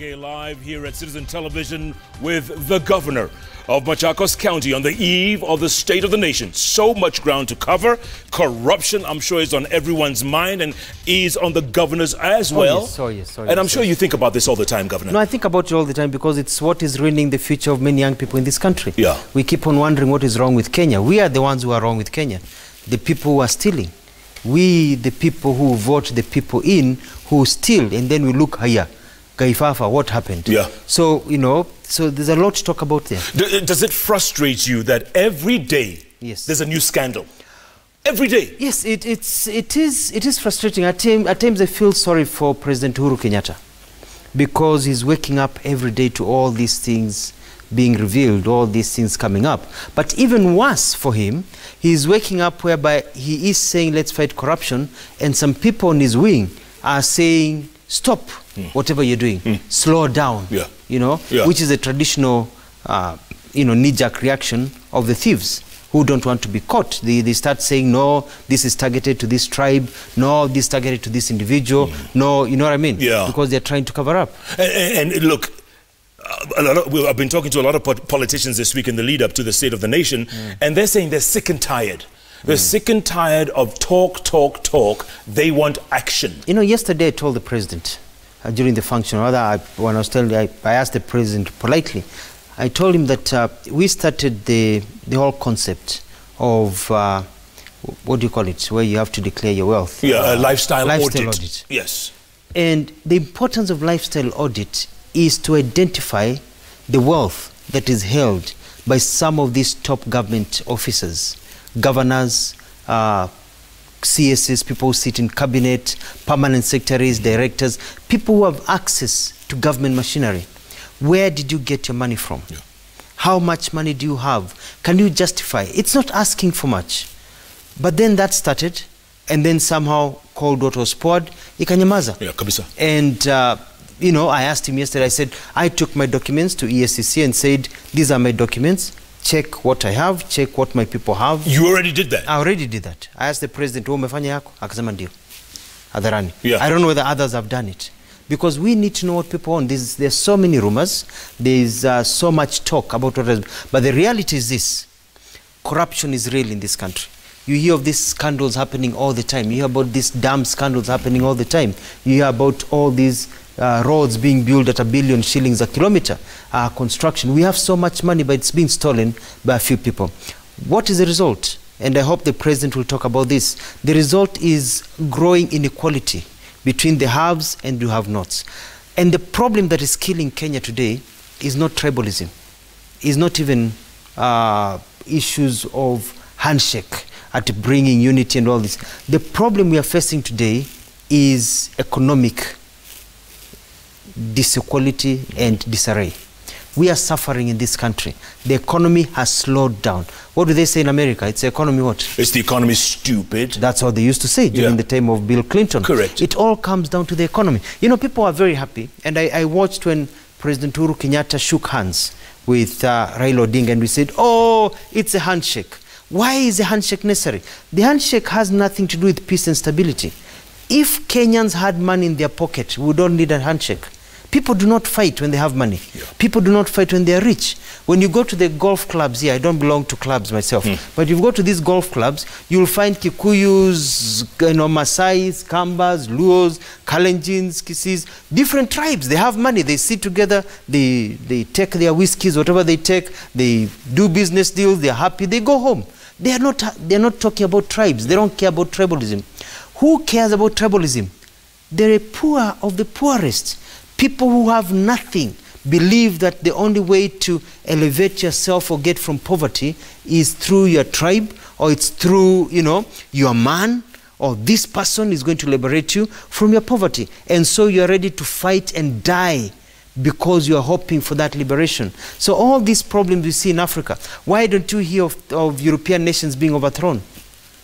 Live here at Citizen Television with the governor of Machakos County on the eve of the State of the Nation. So much ground to cover. Corruption, I'm sure, is on everyone's mind and is on the governor's as well. Yes. And I'm sure you think about this all the time, Governor. No, I think about it all the time because it's what is ruining the future of many young people in this country. Yeah. We keep on wondering what is wrong with Kenya. We are the ones who are wrong with Kenya. The people who are stealing. We, the people who vote the people in, who steal, and then we look here. Gaifafa, what happened? Yeah. So, you know, so there's a lot to talk about there. Does it frustrate you that every day there's a new scandal? Every day? Yes, it is frustrating. At times I feel sorry for President Uhuru Kenyatta because he's waking up every day to all these things being revealed, all these things coming up. But even worse for him, he's waking up whereby he is saying, let's fight corruption, and some people on his wing are saying, stop whatever you're doing, slow down, you know, which is a traditional, knee-jerk reaction of the thieves who don't want to be caught. They start saying, no, this is targeted to this tribe, no, this is targeted to this individual, no, you know what I mean? Yeah. Because they're trying to cover up. And look, I've been talking to a lot of politicians this week in the lead up to the State of the Nation, and they're saying they're sick and tired. They're sick and tired of talk. They want action. You know, yesterday I told the president during the function, when I was telling, I asked the president politely. I told him that we started the whole concept of what do you call it, where you have to declare your wealth. Yeah, a lifestyle audit. Yes. And the importance of lifestyle audit is to identify the wealth that is held by some of these top government officers. Governors, CSs, people who sit in cabinet, permanent secretaries, directors, people who have access to government machinery. Where did you get your money from? Yeah. How much money do you have? Can you justify? It's not asking for much. But then that started, and then somehow cold water was poured, ikanyamaza. Yeah, kabisa. And, you know, I asked him yesterday, I said, I took my documents to ESCC and said, these are my documents. Check what I have, check what my people have. You already did that? I already did that. I asked the president, umefanya yako? Akasema ndio. Hadharani. Yeah. I don't know whether others have done it. Because we need to know what people want. There's so many rumors. There's so much talk about what is. But the reality is this. Corruption is real in this country. You hear of these scandals happening all the time. You hear about these dam scandals happening all the time. You hear about all these roads being built at 1 billion shillings a kilometer, construction. We have so much money, but it's being stolen by a few people. What is the result? And I hope the president will talk about this. The result is growing inequality between the haves and the have-nots. And the problem that is killing Kenya today is not tribalism. It's not even issues of handshake at bringing unity and all this. The problem we are facing today is economic disequality and disarray. We are suffering in this country. The economy has slowed down. What do they say in America? It's the economy what? It's the economy stupid. That's what they used to say during the time of Bill Clinton. Correct. It all comes down to the economy. You know, people are very happy. And I watched when President Uhuru Kenyatta shook hands with Raila Odinga and we said, oh, it's a handshake. Why is a handshake necessary? The handshake has nothing to do with peace and stability. If Kenyans had money in their pocket, we don't need a handshake. People do not fight when they have money. Yeah. People do not fight when they are rich. When you go to the golf clubs here, I don't belong to clubs myself, but if you go to these golf clubs, you'll find Kikuyus, Masais, Kambas, Luos, Kalenjins, Kisis, different tribes. They have money. They sit together. They take their whiskeys, whatever they take. They do business deals. They're happy. They go home. They're not talking about tribes. They don't care about tribalism. Who cares about tribalism? They're poor of the poorest. People who have nothing believe that the only way to elevate yourself or get from poverty is through your tribe, or it's through, you know, your man, or this person is going to liberate you from your poverty. And so you're ready to fight and die because you're hoping for that liberation. So all these problems we see in Africa, why don't you hear of European nations being overthrown?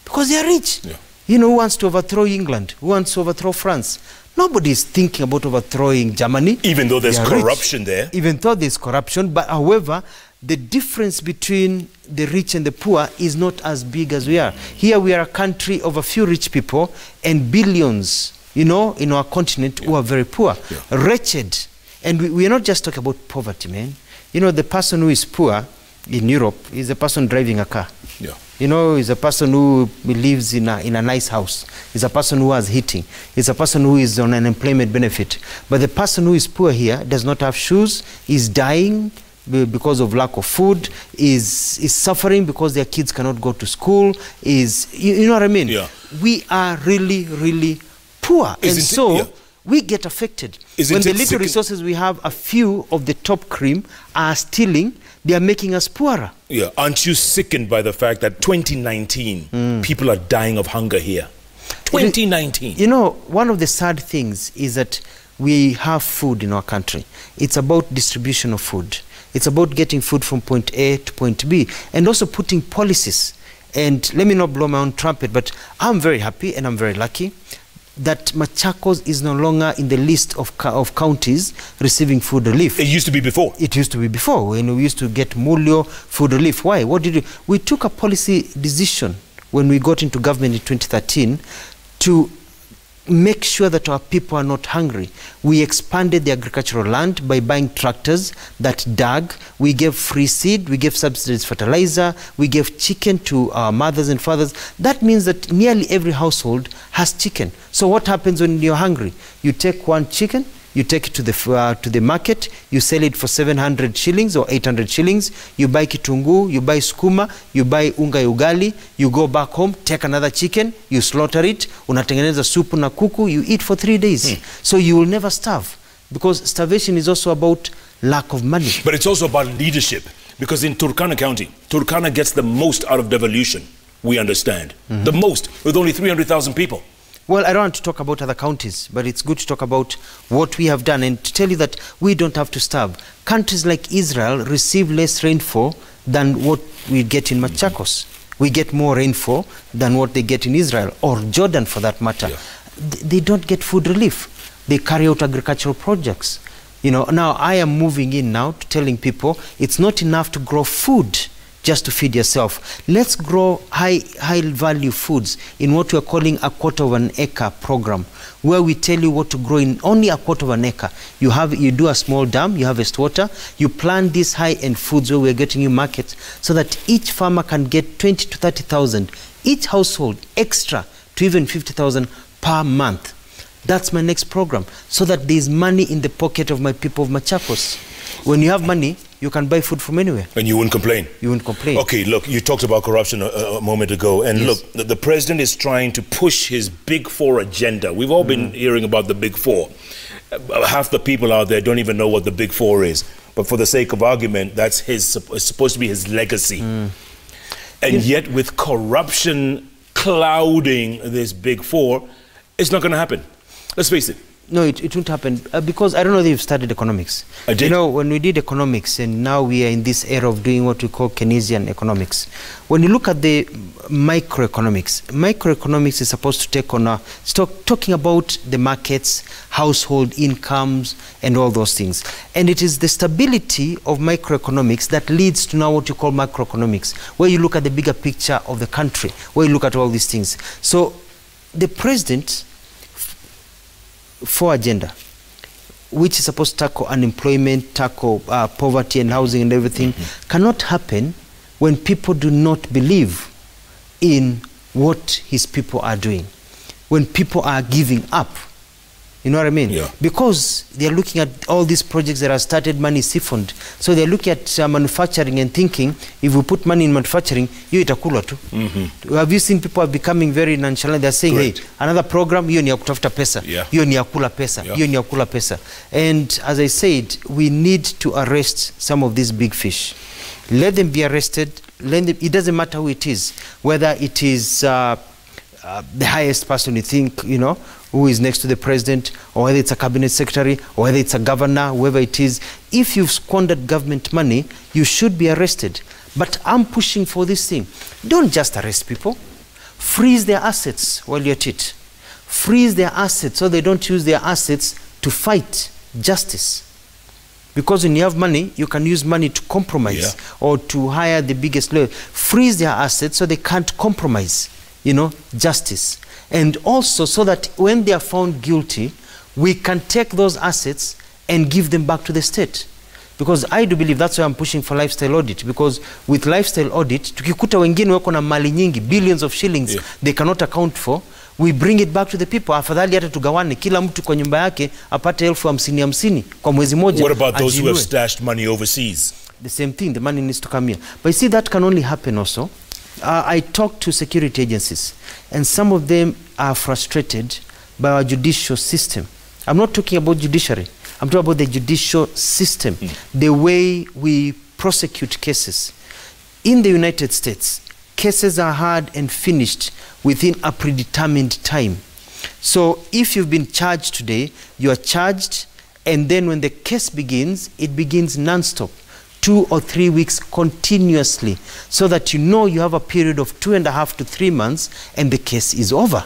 Because they are rich. Yeah. You know, who wants to overthrow England? Who wants to overthrow France? Nobody is thinking about overthrowing Germany. Even though there's corruption there. Even though there's corruption. But however, the difference between the rich and the poor is not as big as we are. Here we are a country of a few rich people and billions, you know, in our continent who are very poor. Wretched. And we are not just talking about poverty, man. You know, the person who is poor in Europe is a person driving a car. Yeah. You know, is a person who lives in a nice house. Is a person who has heating. Is a person who is on an employment benefit. But the person who is poor here does not have shoes, is dying because of lack of food, is suffering because their kids cannot go to school, you know what I mean? Yeah. We are really, really poor. We get affected. When the little resources we have, a few of the top cream are stealing, they are making us poorer. Yeah, aren't you sickened by the fact that 2019, people are dying of hunger here? 2019. You know, one of the sad things is that we have food in our country. It's about distribution of food. It's about getting food from point A to point B, and also putting policies. And let me not blow my own trumpet, but I'm very happy and I'm very lucky that Machakos is no longer in the list of counties receiving food relief. It used to be before. It used to be before, when we used to get Mulio food relief. Why? What did we took a policy decision when we got into government in 2013 to make sure that our people are not hungry. We expanded the agricultural land by buying tractors that dug. We gave free seed, we gave subsidized fertilizer, we gave chicken to our mothers and fathers. That means that nearly every household has chicken. So what happens when you're hungry? You take one chicken, you take it to the market, you sell it for 700 shillings or 800 shillings, you buy kitungu, you buy skuma, you buy unga ugali, you go back home, take another chicken, you slaughter it, unatengeneza supu na kuku, you eat for 3 days. So you will never starve, because starvation is also about lack of money. But it's also about leadership, because in Turkana County, Turkana gets the most out of devolution, we understand. The most, with only 300,000 people. Well, I don't want to talk about other counties, but it's good to talk about what we have done and to tell you that we don't have to starve. Countries like Israel receive less rainfall than what we get in Machakos. We get more rainfall than what they get in Israel, or Jordan for that matter. Yeah. They don't get food relief. They carry out agricultural projects. You know, now I am moving in now to telling people it's not enough to grow food just to feed yourself. Let's grow high value foods in what we are calling a quarter of an acre program, where we tell you what to grow in only a quarter of an acre. You do a small dam, you harvest water, you plant these high-end foods where we're getting you markets, so that each farmer can get 20 to 30,000, each household extra to even 50,000 per month. That's my next program, so that there's money in the pocket of my people of Machakos. When you have money, you can buy food from anywhere. And you wouldn't complain? You wouldn't complain. Okay, look, you talked about corruption a moment ago. And yes, look, the president is trying to push his Big Four agenda. We've all been hearing about the Big Four. Half the people out there don't even know what the Big Four is. But for the sake of argument, that's it's supposed to be his legacy. And yet, with corruption clouding this Big Four, it's not going to happen. Let's face it. No, it won't happen, because I don't know if you've studied economics. I did. You know, when we did economics, and now we are in this era of doing what we call Keynesian economics. When you look at the microeconomics is supposed to take on talking about the markets, household incomes, and all those things. And it is the stability of microeconomics that leads to now what you call macroeconomics, where you look at the bigger picture of the country, where you look at all these things. So the president for agenda, which is supposed to tackle unemployment, tackle poverty and housing and everything, cannot happen when people do not believe in what his people are doing, when people are giving up. You know what I mean? Yeah. Because they're looking at all these projects that are started, money siphoned. So they're looking at manufacturing and thinking, if we put money in manufacturing, you itakula tu. Have you seen people are becoming very nonchalant? They're saying, hey, another program, you ni ya kutafuta pesa, you ni ya kula pesa, you ni ya kula pesa. And as I said, we need to arrest some of these big fish. Let them be arrested. It doesn't matter who it is, whether it is the highest person you think, you know, who is next to the president, or whether it's a cabinet secretary, or whether it's a governor, whoever it is. If you've squandered government money, you should be arrested. But I'm pushing for this thing. Don't just arrest people. Freeze their assets while you're at it. Freeze their assets so they don't use their assets to fight justice. Because when you have money, you can use money to compromise or to hire the biggest lawyer. Freeze their assets so they can't compromise, you know, justice. And also so that when they are found guilty, we can take those assets and give them back to the state. Because I do believe that's why I'm pushing for lifestyle audit, because with lifestyle audit, tukikuta wengine wako na mali nyingi, billions of shillings, they cannot account for, we bring it back to the people. Afadhali hata tugawane, kila mtu kwa nyumba yake apate 50,000 kwa mwezi moja. What about those who have stashed money overseas? The same thing, the money needs to come here. But you see, that can only happen also. I talk to security agencies, and some of them are frustrated by our judicial system. I'm not talking about judiciary. I'm talking about the judicial system, the way we prosecute cases. In the United States, cases are heard and finished within a predetermined time. So if you've been charged today, you are charged, and then when the case begins, it begins non-stop, 2 or 3 weeks continuously, so that you know you have a period of 2.5 to 3 months, and the case is over,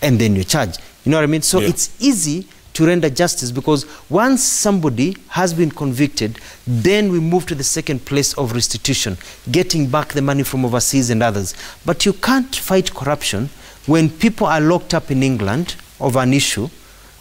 and then you're charged. You know what I mean? So it's easy to render justice, because once somebody has been convicted, then we move to the second place of restitution, getting back the money from overseas and others. But you can't fight corruption when people are locked up in England over an issue.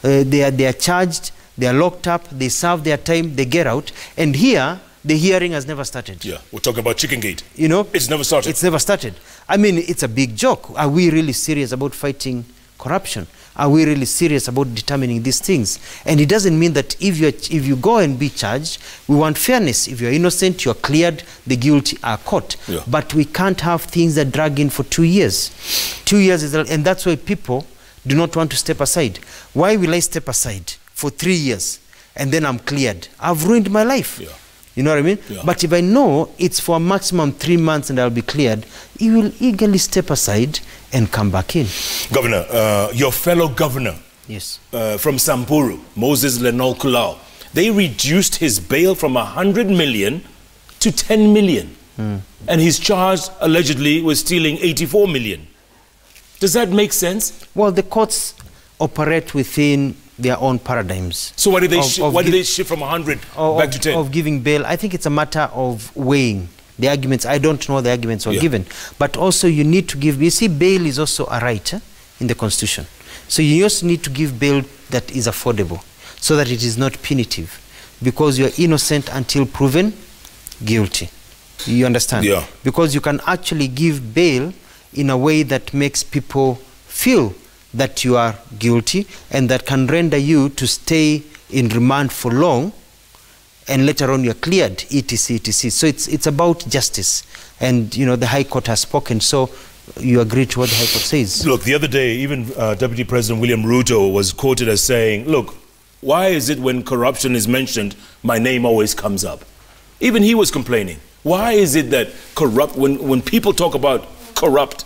They are charged, they are locked up, they serve their time, they get out, and here the hearing has never started. Yeah, we're talking about Chicken Gate. You know, it's never started. It's never started. I mean, it's a big joke. Are we really serious about fighting corruption? Are we really serious about determining these things? And it doesn't mean that if you go and be charged, we want fairness. If you're innocent, you're cleared, the guilty are caught. But we can't have things that drag in for 2 years. 2 years is, and that's why people do not want to step aside. Why will I step aside for 3 years and then I'm cleared? I've ruined my life. You know what I mean? But if I know it's for a maximum 3 months and I'll be cleared, you will eagerly step aside and come back in. Governor, your fellow governor from Samburu, Moses Lenol Kulau, they reduced his bail from 100 million to 10 million. And he's charged allegedly with stealing 84 million. Does that make sense? Well, the courts operate within their own paradigms. So why did they shift from 100 back to 10? Of giving bail, I think it's a matter of weighing the arguments. I don't know the arguments were given. But also you need to give, you see, bail is also a right in the Constitution. So you also need to give bail that is affordable, so that it is not punitive, because you are innocent until proven guilty. You understand? Because you can actually give bail in a way that makes people feel that you are guilty, and that can render you to stay in remand for long, and later on you're cleared, etc., etc. So it's about justice, and you know the High Court has spoken, so you agree to what the High Court says. Look, the other day, even Deputy President William Ruto was quoted as saying, look, why is it when corruption is mentioned, my name always comes up? Even he was complaining. Why is it that when people talk about corrupt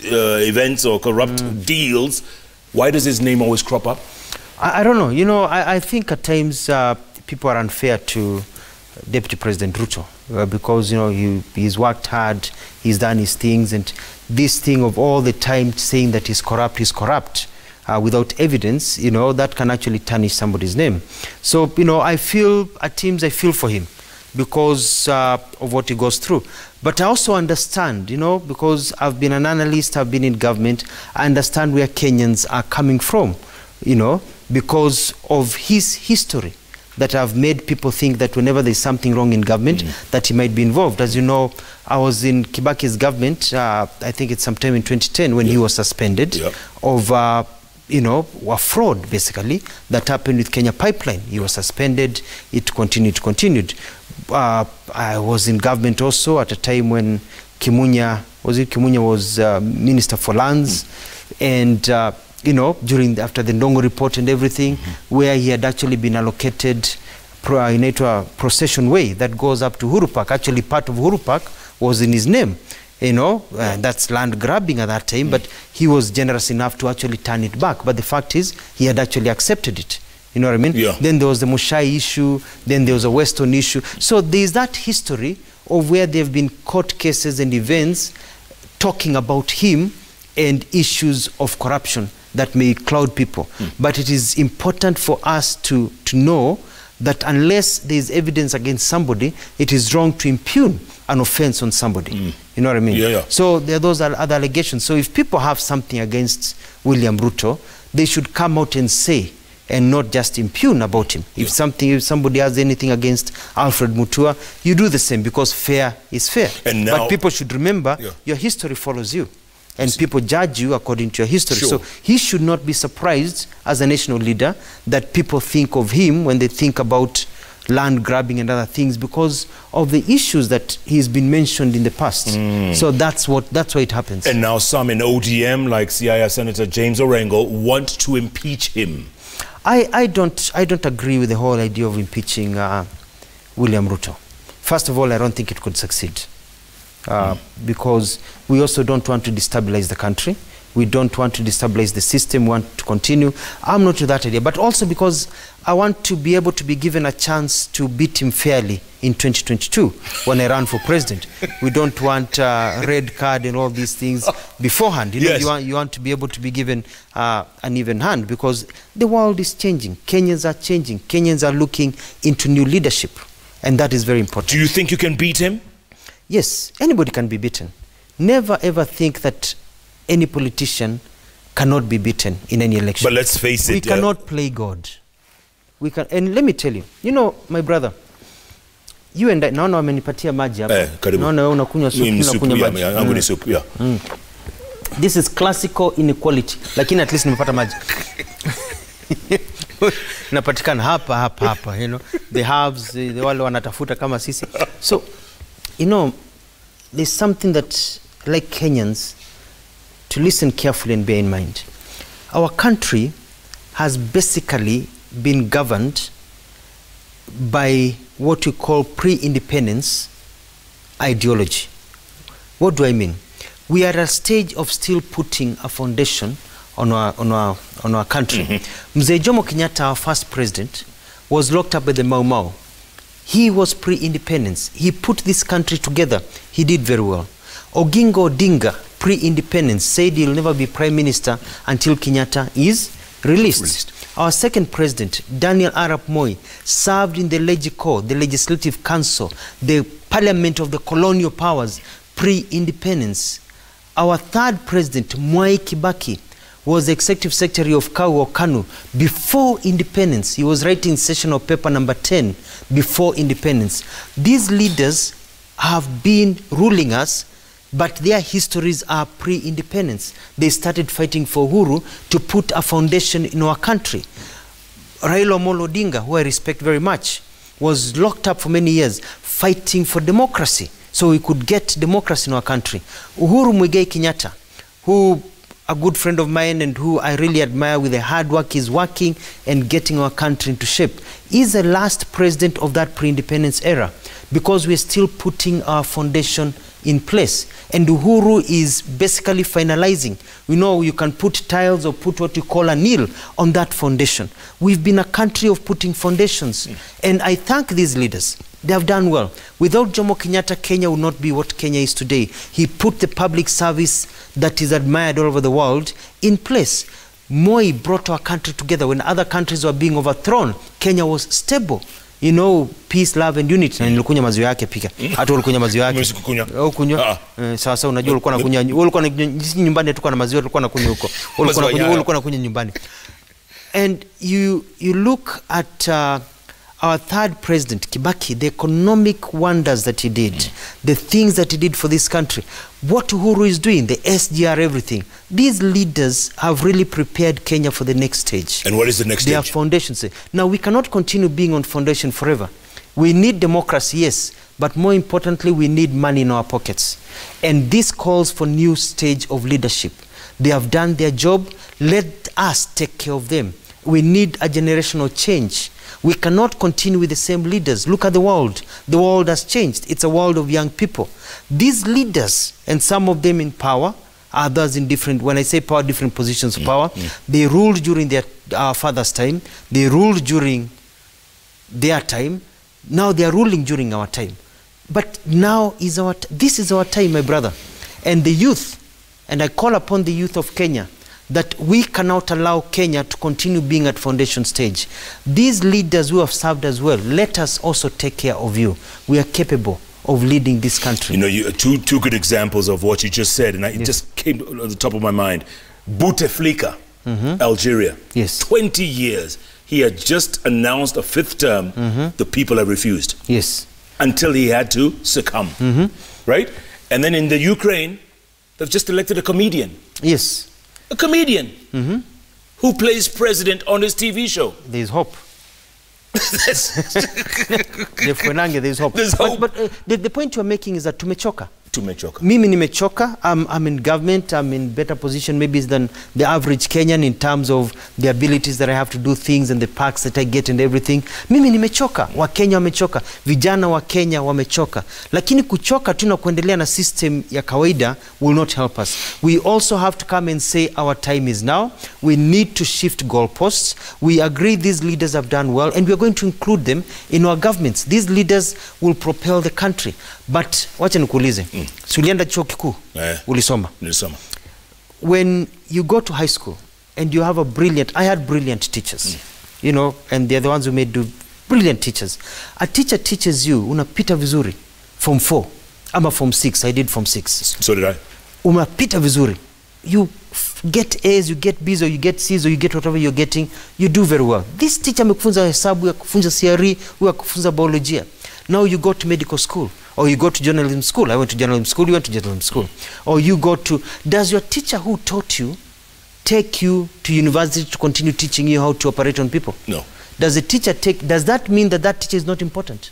events or corrupt deals, why does his name always crop up? I don't know. You know, I think at times people are unfair to Deputy President Ruto because, you know, he's worked hard, he's done his things, and this thing of all the time saying that he's corrupt without evidence, you know, that can actually tarnish somebody's name. So, you know, I feel, at times I feel for him because of what he goes through. But I also understand, you know, because I've been an analyst, I've been in government, I understand where Kenyans are coming from, you know, because of his history that have made people think that whenever there's something wrong in government, that he might be involved. As you know, I was in Kibaki's government, I think it's sometime in 2010 when he was suspended of, you know, a fraud basically that happened with Kenya Pipeline. He was suspended, it continued. I was in government also at a time when Kimunya was Minister for Lands, and you know, after the Ndongo report and everything, where he had actually been allocated a procession way that goes up to Uhuru Park. Actually, part of Uhuru Park was in his name, you know, that's land grabbing at that time, but he was generous enough to actually turn it back. But the fact is, he had actually accepted it. You know what I mean? Then there was the Mushai issue, then there was a Weston issue. So there's that history of where there have been court cases and events talking about him and issues of corruption that may cloud people. But it is important for us to know that unless there is evidence against somebody, it is wrong to impugn an offense on somebody. You know what I mean? So those are other allegations. So if people have something against William Ruto, they should come out and say, and not just impugn about him. If somebody has anything against Alfred Mutua, you do the same, because fair is fair. And now, but people should remember, your history follows you, and people judge you according to your history. So he should not be surprised as a national leader that people think of him when they think about land grabbing and other things, because of the issues that he's been mentioned in the past. So that's why it happens. And now some in ODM, like Siaya Senator James Orengo, want to impeach him. I don't agree with the whole idea of impeaching William Ruto. First of all, I don't think it could succeed, because we also don't want to destabilize the country. We don't want to destabilize the system. We want to continue. I'm not with that idea, but also because I want to be able to be given a chance to beat him fairly in 2022 when I run for president. We don't want red card and all these things beforehand. You know, you want to be able to be given an even hand, because the world is changing. Kenyans are changing. Kenyans are looking into new leadership, and that is very important. Do you think you can beat him? Yes, anybody can be beaten. Never ever think that any politician cannot be beaten in any election. But let's face it, we cannot play God. We can, and let me tell you, you know, my brother, you and I, naona wamenipatia maji hapa. Naona wewe unakunywa soup, maji. This is classical inequality. Lakini at least nimepata maji. Napatikana hapa, you know. The haves, the wale wanatafuta kama sisi. So, you know, there's something that, like Kenyans, to listen carefully and bear in mind. Our country has basically been governed by what we call pre-independence ideology. What do I mean? We are at a stage of still putting a foundation on our country. Mzee Jomo Kenyatta, our first president, was locked up by the Mau Mau. He was pre-independence. He put this country together. He did very well. Oginga Odinga, pre-independence, said he'll never be prime minister until Kenyatta is released. Our second president, Daniel Arap Moi, served in the Legico, the Legislative Council, the parliament of the colonial powers, pre-independence. Our third president, Mwai Kibaki, was the executive secretary of KANU before independence. He was writing sessional paper number 10 before independence. These leaders have been ruling us, but their histories are pre-independence. They started fighting for uhuru to put a foundation in our country. Raila Amolo Odinga, who I respect very much, was locked up for many years fighting for democracy, so we could get democracy in our country. Uhuru Muigai Kenyatta, who a good friend of mine and who I really admire with the hard work he's working and getting our country into shape, is the last president of that pre-independence era, because we're still putting our foundation in place. And Uhuru is basically finalizing. We know you can put tiles or put what you call a nail on that foundation. We've been a country of putting foundations. And I thank these leaders. They have done well. Without Jomo Kenyatta, Kenya would not be what Kenya is today. He put the public service that is admired all over the world in place. Moi brought our country together. When other countries were being overthrown, Kenya was stable. You know, peace, love and unity. Na nilikunywa maziwa yake pika. Hata ulikunywa maziwa yake. Mimi sikukunywa. Au kunywa. Sasa unajua ulikuwa unakunywa. Ulikuwa nyumbani tulikuwa na maziwa tulikuwa nakunywa huko. Ulikuwa nakunywa nyumbani. And you look at our third president, Kibaki, the economic wonders that he did, the things that he did for this country, what Uhuru is doing, the SGR, everything. These leaders have really prepared Kenya for the next stage. And what is the next stage? Their foundations. Now, we cannot continue being on foundation forever. We need democracy, yes, but more importantly, we need money in our pockets. And this calls for new stage of leadership. They have done their job. Let us take care of them. We need a generational change. We cannot continue with the same leaders. Look at the world. The world has changed. It's a world of young people. These leaders, and some of them in power, others in different, when I say power, different positions of power, they ruled during their father's time. They ruled during their time. Now they are ruling during our time. But now is this is our time, my brother. And the youth, and I call upon the youth of Kenya, that we cannot allow Kenya to continue being at foundation stage. These leaders who have served us well, let us also take care of you. We are capable of leading this country. You know, two good examples of what you just said, and it just came to the top of my mind. Bouteflika, Algeria. Yes. 20 years. he had just announced a 5th term. The people have refused. Yes. Until he had to succumb. Right? And then in the Ukraine, they've just elected a comedian. Yes. A comedian who plays president on his TV show. There's hope. There's hope. There's hope. But the point you're making is that tumechoka. Tumechoka. Mimi nimechoka. I'm in government. I'm in better position maybe than the average Kenyan in terms of the abilities that I have to do things and the perks that I get and everything. Mimi nimechoka. Wakenya wamechoka. Vijana wa Kenya wamechoka. Lakini kuchoka tu na kuendelea na system ya kawaida will not help us. We also have to come and say our time is now. We need to shift goalposts. We agree these leaders have done well and we are going to include them in our governments. These leaders will propel the country. But wacha nikuulize. Si ulienda chuo kikuu? Ulisoma? Nilisoma. When you go to high school and you have I had brilliant teachers, you know, and they're the ones who made do brilliant teachers. A teacher teaches you, unapita vizuri, Form 4, ama Form 6, I did Form 6. So did I. Unapita vizuri. You get A's, you get B's, or you get C's, or you get whatever you're getting, you do very well. This teacher amekufunza hesabu, kufunza CRE, kufunza biolojia. Now you go to medical school. Or you go to journalism school. I went to journalism school, you went to journalism school. Or you go to, does your teacher who taught you take you to university to continue teaching you how to operate on people? No. Does that mean that that teacher is not important?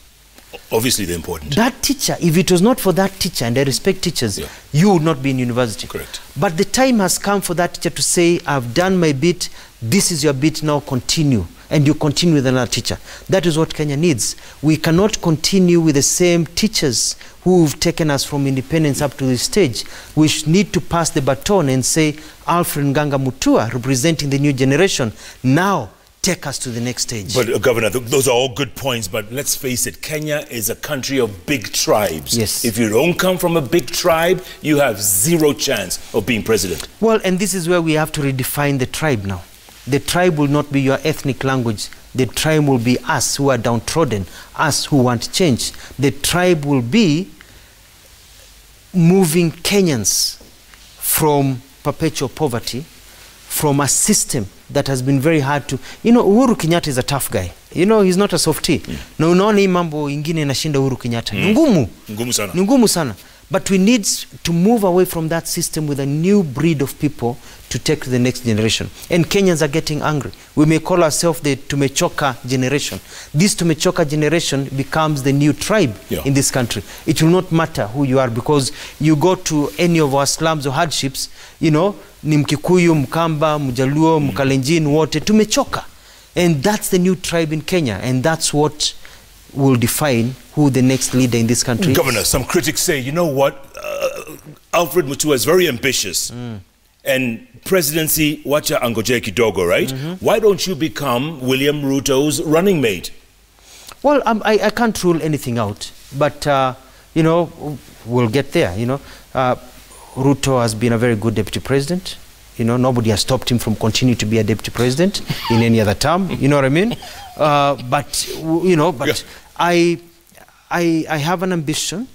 Obviously they're important. That teacher, if it was not for that teacher, and I respect teachers, you would not be in university. Correct. But the time has come for that teacher to say, I've done my bit, this is your bit, now continue. And you continue with another teacher. That is what Kenya needs. We cannot continue with the same teachers who've taken us from independence up to this stage. We need to pass the baton and say, Alfred Mutua, representing the new generation, now take us to the next stage. But Governor, those are all good points, but let's face it, Kenya is a country of big tribes. Yes. If you don't come from a big tribe, you have zero chance of being president. Well, and this is where we have to redefine the tribe now. The tribe will not be your ethnic language. The tribe will be us who are downtrodden, us who want change. The tribe will be moving Kenyans from perpetual poverty, from a system that has been very hard to... You know, Uhuru Kenyatta is a tough guy. You know, he's not a softie. Na unaona hii mambo ingine inashinda Uhuru Kenyatta. Ngumu. Ngumu sana. Ngumu sana. But we need to move away from that system with a new breed of people to take to the next generation. And Kenyans are getting angry. We may call ourselves the Tumechoka generation. This Tumechoka generation becomes the new tribe in this country. It will not matter who you are, because you go to any of our slums or hardships, you know, ni Mkikuyu, Mkamba, Mjaluo, Mkalenjin, wote, Tumechoka. And that's the new tribe in Kenya. And that's what will define who the next leader in this country is. Governor, some critics say, you know what, Alfred Mutua is very ambitious. And presidency, wacha angoje kidogo, right? Why don't you become William Ruto's running mate? Well, I can't rule anything out. But, you know, we'll get there, you know. Ruto has been a very good deputy president. You know, nobody has stopped him from continuing to be a deputy president in any other term. You know what I mean? But, you know, but I have an ambition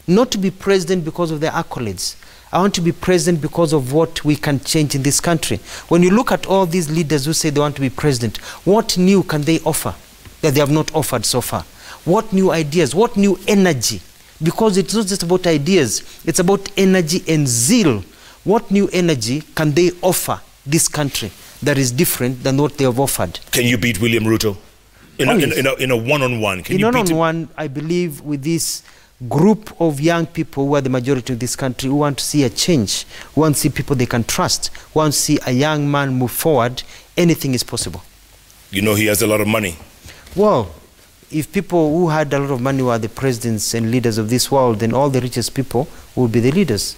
not to be president because of the accolades. I want to be president because of what we can change in this country. When you look at all these leaders who say they want to be president, what new can they offer that they have not offered so far? What new ideas? What new energy? Because it's not just about ideas. It's about energy and zeal. What new energy can they offer this country that is different than what they have offered? Can you beat William Ruto? In a one-on-one? In a one-on-one, I believe with this group of young people who are the majority of this country, who want to see a change, who want to see people they can trust, who want to see a young man move forward, anything is possible. You know he has a lot of money. Well, if people who had a lot of money were the presidents and leaders of this world, then all the richest people would be the leaders.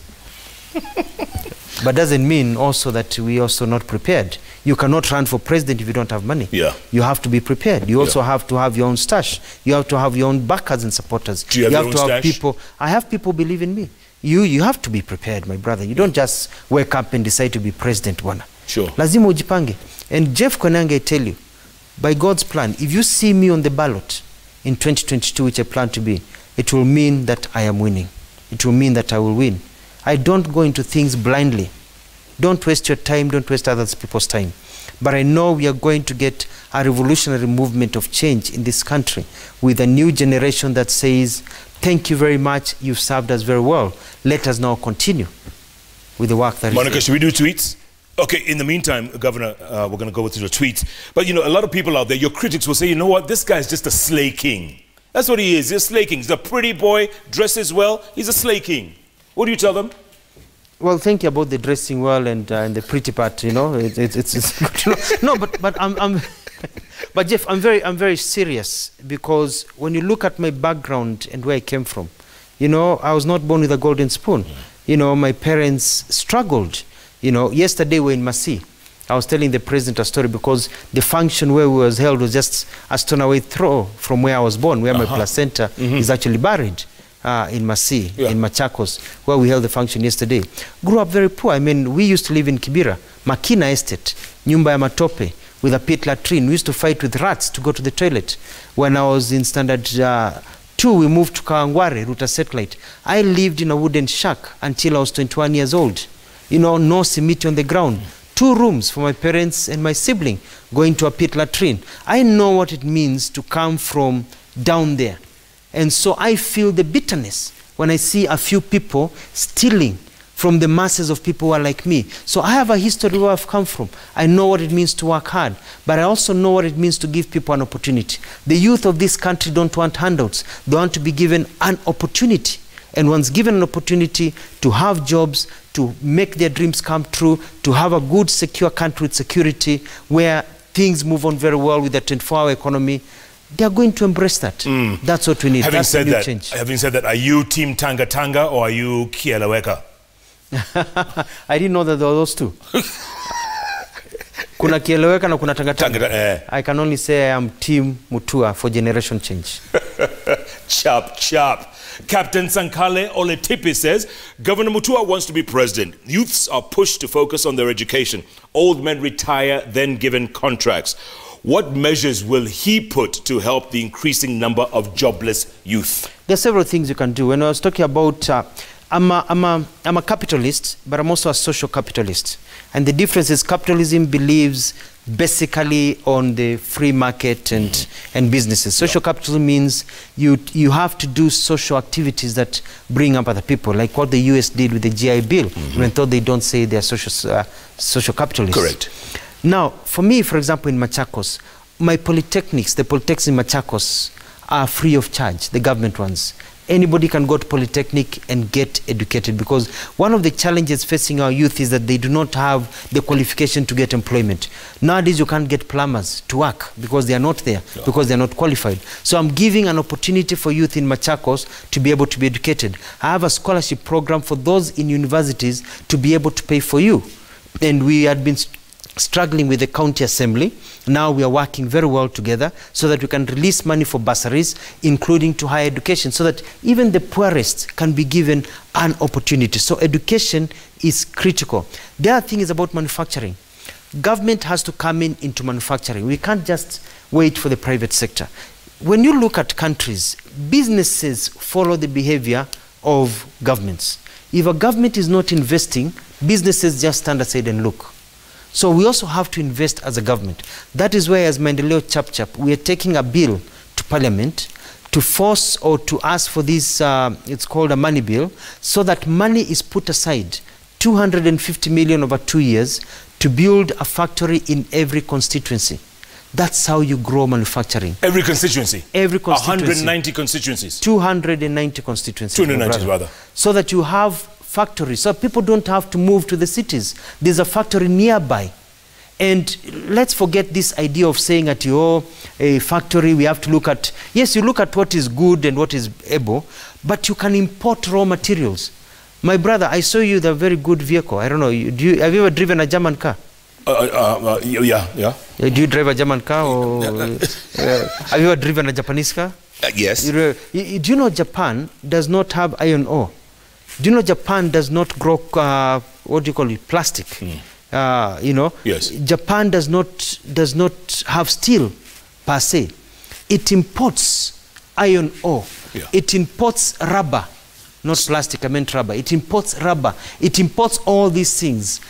But doesn't mean also that we also not prepared. You cannot run for president if you don't have money. You have to be prepared. You also have to have your own stash. You have to have your own backers and supporters. Do you have your own stash? People. I have people believe in me. You have to be prepared, my brother. You don't just wake up and decide to be president, wana. Sure. Lazima ujipange. And Jeff Koinange, I tell you, by God's plan, if you see me on the ballot in 2022, which I plan to be, it will mean that I am winning. It will mean that I will win. I don't go into things blindly. Don't waste your time. Don't waste other people's time. But I know we are going to get a revolutionary movement of change in this country with a new generation that says, thank you very much, you've served us very well. Let us now continue with the work that Monica, should we do tweets? Okay, in the meantime, Governor, we're going to go through the tweets. But, you know, a lot of people out there, your critics will say, you know what, this guy's just a slay king. That's what he is. He's a slay king. He's a pretty boy, dresses well. He's a slay king. What do you tell them? Well, thank you about the dressing well and the pretty part. You know, it's good. No, but but Jeff, I'm very serious, because when you look at my background and where I came from, you know, I was not born with a golden spoon. You know, my parents struggled. You know, yesterday we were in Masi. I was telling the president a story, because the function where we was held was just a stone away throw from where I was born, where my placenta is actually buried in Masi, in Machakos, where we held the function yesterday. Grew up very poor. I mean, we used to live in Kibera, Makina Estate, nyumba ya matope, with a pit latrine. We used to fight with rats to go to the toilet. When I was in standard 2, we moved to Kawangware, Ruta Satellite. I lived in a wooden shack until I was 21 years old. You know, no cement on the ground. 2 rooms for my parents and my sibling, going to a pit latrine. I know what it means to come from down there. And so I feel the bitterness when I see a few people stealing from the masses of people who are like me. So I have a history where I've come from. I know what it means to work hard, but I also know what it means to give people an opportunity. The youth of this country don't want handouts. They want to be given an opportunity. And once given an opportunity to have jobs, to make their dreams come true, to have a good, secure country with security, where things move on very well with the 24-hour economy, they are going to embrace that. That's what we need. Having That's said the new that, change. having said that, are you Team Tanga Tanga or are you Kieleweka? I didn't know that there were those two. Kuna Kieleweka na kuna Tanga Tanga. I can only say I am Team Mutua for generation change. Chop, chop. Captain Sankale Oletipi says, Governor Mutua wants to be president. Youths are pushed to focus on their education. Old men retire, then given contracts. What measures will he put to help the increasing number of jobless youth? There are several things you can do. When I was talking about, I'm a capitalist, but I'm also a social capitalist. And the difference is capitalism believes basically on the free market and businesses. Social capitalism means you have to do social activities that bring up other people, like what the US did with the GI Bill, even though they don't say they're social capitalists. Correct. Now, for me, for example, in Machakos, my polytechnics, the polytechnics in Machakos are free of charge, the government ones. Anybody can go to Polytechnic and get educated, because one of the challenges facing our youth is that they do not have the qualification to get employment. Nowadays, you can't get plumbers to work because they are not there, because they are not qualified. So I'm giving an opportunity for youth in Machakos to be able to be educated. I have a scholarship program for those in universities to be able to pay for you. And we had been struggling with the county assembly. Now we are working very well together so that we can release money for bursaries, including to higher education, so that even the poorest can be given an opportunity. So education is critical. The other thing is about manufacturing. Government has to come into manufacturing. We can't just wait for the private sector. When you look at countries, businesses follow the behavior of governments. If a government is not investing, businesses just stand aside and look. So we also have to invest as a government. That is why, as Maendeleo Chap, we are taking a bill to Parliament to force or to ask for this, it's called a money bill, so that money is put aside, 250 million over 2 years, to build a factory in every constituency. That's how you grow manufacturing. Every constituency? Every constituency. 190 constituencies? 290 constituencies. 290 rather. So that you have factories, so people don't have to move to the cities. There's a factory nearby. And let's forget this idea of saying at a factory we have to look at, yes, you look at what is good and what is able, but you can import raw materials. My brother, I saw you the very good vehicle. I don't know, have you ever driven a German car? Yeah. Do you drive a German car? Or have you ever driven a Japanese car? Yes. Do you know Japan does not have iron ore? Do you know Japan does not grow, what do you call it, plastic? You know? Yes. Japan does not have steel, per se. It imports iron ore. Yeah. It imports rubber. Not plastic, I meant rubber. It imports rubber. It imports all these things.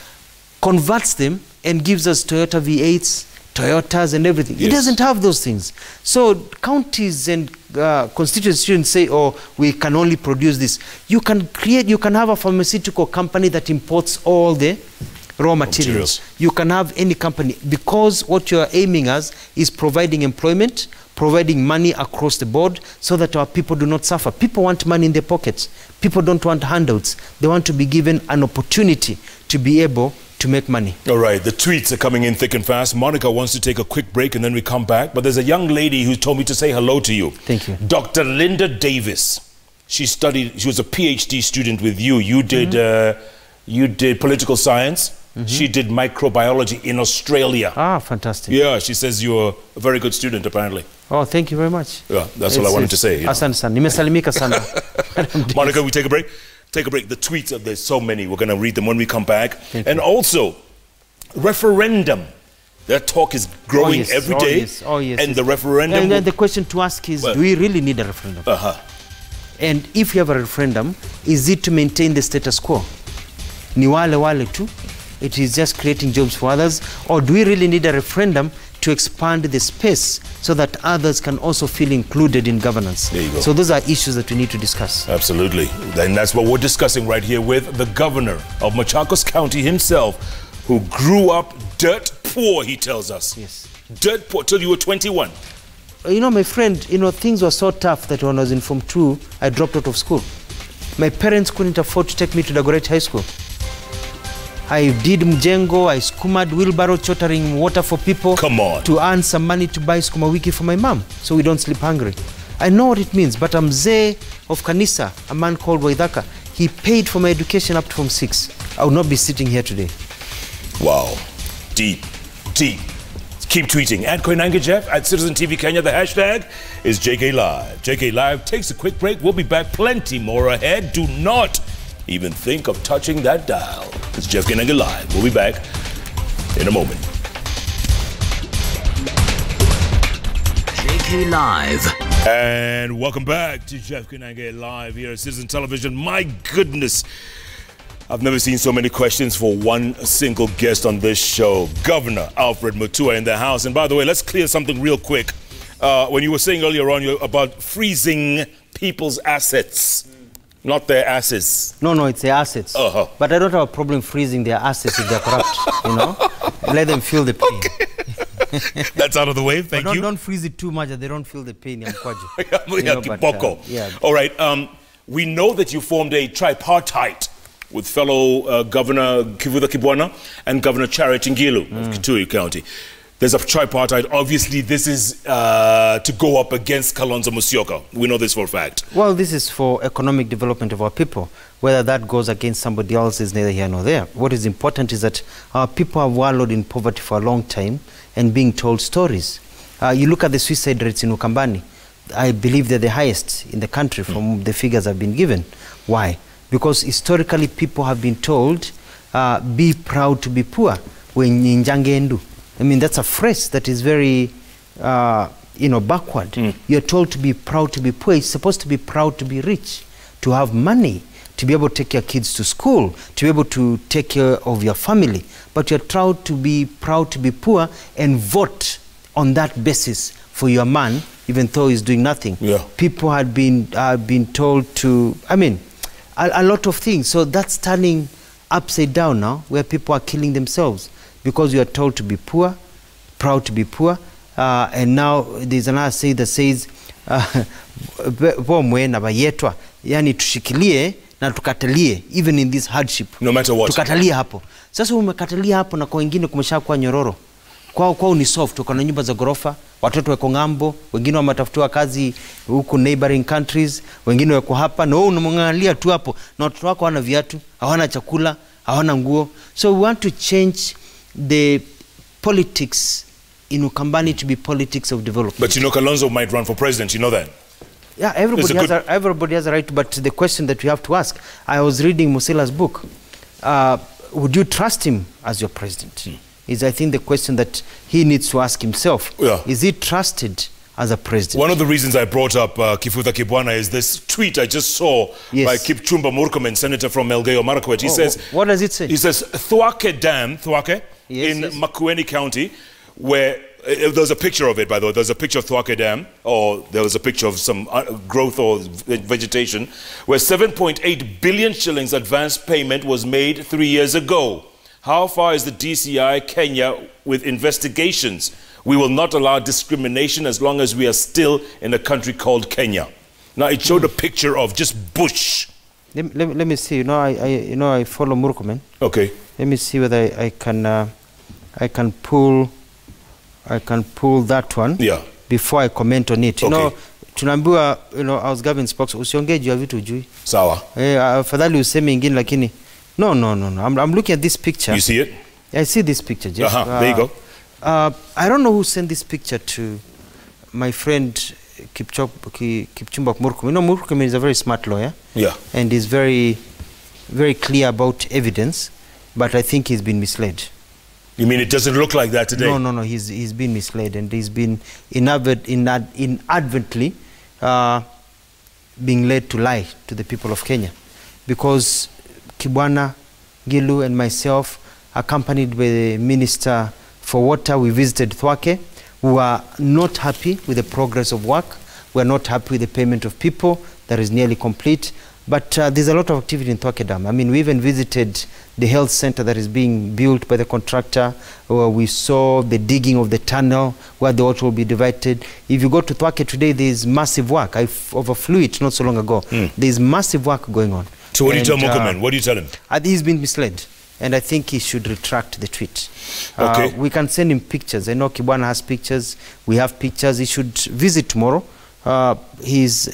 converts them and gives us Toyota V8s, Toyotas and everything. Yes. It doesn't have those things. So counties and constituencies shouldn't say, oh, we can only produce this. You can have a pharmaceutical company that imports all the raw materials. You can have any company, because what you're aiming as is providing employment, providing money across the board so that our people do not suffer. People want money in their pockets. People don't want handouts. They want to be given an opportunity to be able to make money. All right, the tweets are coming in thick and fast. Monica wants to take a quick break and then we come back. But there's a young lady who told me to say hello to you. Thank you. Dr. Linda Davis. She was a PhD student with you. You did political science. She did microbiology in Australia. Ah, fantastic. Yeah, she says you're a very good student, apparently. Oh, thank you very much. Yeah, that's all I wanted to say. You know. Nimesalimika sana. Monica, we take a break? Take a break. The tweets, there's so many. We're going to read them when we come back. And also, referendum. That talk is growing every day. Oh, yes. And the referendum... And then the question to ask is, do we really need a referendum? And if you have a referendum, is it to maintain the status quo? Ni wale tu? It is just creating jobs for others? Or do we really need a referendum to expand the space so that others can also feel included in governance? There you go. So those are issues that we need to discuss. Absolutely. And that's what we're discussing right here with the governor of Machakos County himself, who grew up dirt poor, he tells us. Yes. Dirt poor till you were 21. You know, my friend, you know, things were so tough that when I was in Form 2, I dropped out of school. My parents couldn't afford to take me to Dagoretti High School. I did mjengo, I skumaed wheelbarrow, chotering water for people. Come on. To earn some money to buy skuma wiki for my mom, so we don't sleep hungry. I know what it means, but Mzee of Kanisa, a man called Waithaka, he paid for my education up to Form 6. I would not be sitting here today. Wow. Deep. Deep. Keep tweeting at Koinange Jeff, at Citizen TV Kenya. The hashtag is JKLive. JKLive takes a quick break. We'll be back. Plenty more ahead. Do not even think of touching that dial. It's Jeff Koinange Live. We'll be back in a moment. JKLive. And welcome back to Jeff Koinange Live here at Citizen Television. My goodness. I've never seen so many questions for one single guest on this show. Governor Alfred Mutua in the house. And by the way, let's clear something real quick. When you were saying earlier on about freezing people's assets, not their asses. No, it's their assets. But I don't have a problem freezing their assets if they're corrupt, you know. Let them feel the pain. Okay. That's out of the way, thank you. Don't freeze it too much that they don't feel the pain. All right, we know that you formed a tripartite with fellow Governor Kivuda Kibwana and Governor Charity Ngilu of Kitui County. There's a tripartite. Obviously, this is to go up against Kalonzo Musyoka. We know this for a fact. Well, this is for economic development of our people. Whether that goes against somebody else is neither here nor there. What is important is that our people have wallowed in poverty for a long time and being told stories. You look at the suicide rates in Ukambani. I believe they're the highest in the country from the figures I've been given. Why? Because historically people have been told, be proud to be poor. I mean, that's a phrase that is very, backward. You're told to be proud to be poor. It's supposed to be proud to be rich, to have money, to be able to take your kids to school, to be able to take care of your family. But you're proud to be poor and vote on that basis for your man, even though he's doing nothing. Yeah. People had been told to, a lot of things. So that's turning upside down now, where people are killing themselves because you are told to be poor, proud to be poor. And now there's another say that says, yani tushikilie na tukatalie, even in this hardship. No matter what. Tukatalie hapo. Sasa umekatalia hapo na kwa wengine kumeshakuwa nyororo. Kwao ni soft, uko na nyumba za gorofa, watoto wako ngambo, wengine wametafutiwa kazi huku neighboring countries, wengine wako hapa, na wewe unamwangalia tu hapo, na watoto wako hawana viatu, hawana chakula, hawana nguo. So we want to change the politics in Ukambani to be politics of development. But you know Kalonzo might run for president, you know that? Yeah, everybody has a right, but the question that we have to ask, I was reading Musela's book, would you trust him as your president? Is I think the question that he needs to ask himself. Yeah. Is he trusted as a president. One of the reasons I brought up Kifuta Kibwana is this tweet I just saw by Kipchumba Murkomen, senator from Elgeyo Marakwet. He says, what does it say? He says, Thwake Dam, in Makueni County, where there's a picture of it, by the way. There's a picture of Thwake Dam, or there was a picture of some growth or vegetation, where 7.8 billion shillings advance payment was made 3 years ago. How far is the DCI Kenya with investigations? We will not allow discrimination as long as we are still in a country called Kenya. Now, it showed a picture of just bush. Let me see. I follow Murkomen. Okay. Let me see whether I can pull that one. Yeah. Before I comment on it. Okay. Tunaambiwa, I was government spokesman, usiongee juu ya vitu ujui. Sawa. Afadhali useme ingine lakini. No. I'm looking at this picture. You see it? I see this picture, Jeff. There you go. I don't know who sent this picture to my friend Kipchumba Murkomen. Murkomen is a very smart lawyer. Yeah. And he's very, very clear about evidence, but I think he's been misled. You mean it doesn't look like that today? No. He's been misled, and he's been inadvertently being led to lie to the people of Kenya. Because Kibwana, Gilu, and myself, accompanied by the Minister for Water, we visited Thwake. We were not happy with the progress of work. We are not happy with the payment of people that is nearly complete. But there's a lot of activity in Thwake Dam. I mean, we even visited the health center that is being built by the contractor, where we saw the digging of the tunnel where the water will be divided. If you go to Thwake today, there's massive work. I overflew it not so long ago. There's massive work going on. So what do you tell Murkomen? What do you tell him? He's been misled. And I think he should retract the tweet. Okay. We can send him pictures. I know Kibwana has pictures. We have pictures. He should visit tomorrow.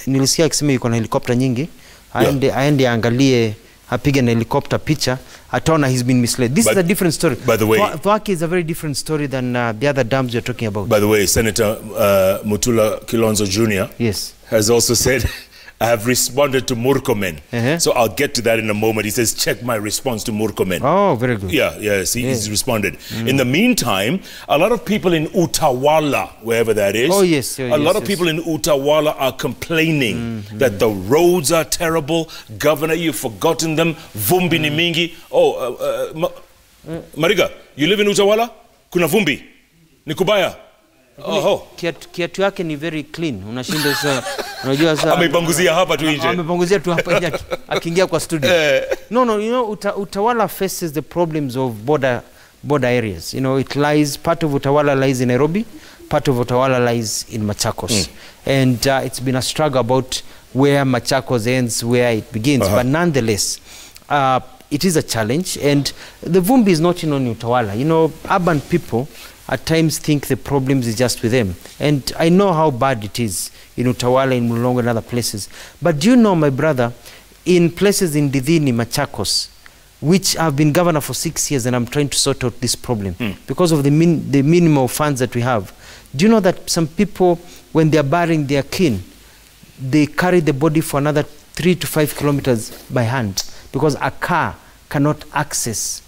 Nilisikia akisema yuko na helicopter nyingi. Aende angalie, apige na helicopter picha. Ataona he's been misled. This is a different story. By the way, Thwake is a very different story than the other dams you're talking about. By the way, Senator Mutula Kilonzo Jr. has also said, I have responded to Murkomen. So I'll get to that in a moment. He says, check my response to Murkomen. Oh, very good. He's responded. In the meantime, a lot of people in Utawala, wherever that is, a lot of people in Utawala are complaining that the roads are terrible. Governor, you've forgotten them. Vumbi ni mingi. Mariga, you live in Utawala? Kuna vumbi? Nikubaya? Kiatu yake ni very clean. Unashinda sasa. Unajua sasa amepanguzia hapa tu nje. Amepanguzia tu hapa nje akiingia kwa studio. No, Utawala faces the problems of border areas. It lies, part of Utawala lies in Nairobi, part of Utawala lies in Machakos. And it's been a struggle about where Machakos ends, where it begins. But nonetheless, it is a challenge, and the vumbi is not in only Utawala. Urban people at times think the problems is just with them. And I know how bad it is in Utawala, in Mulongo, and other places. But do you know, my brother, in places in Didhini, Machakos, which I've been governor for 6 years, and I'm trying to sort out this problem because of the minimal funds that we have. Do you know that some people, when they're burying their kin, they carry the body for another 3 to 5 kilometers by hand because a car cannot access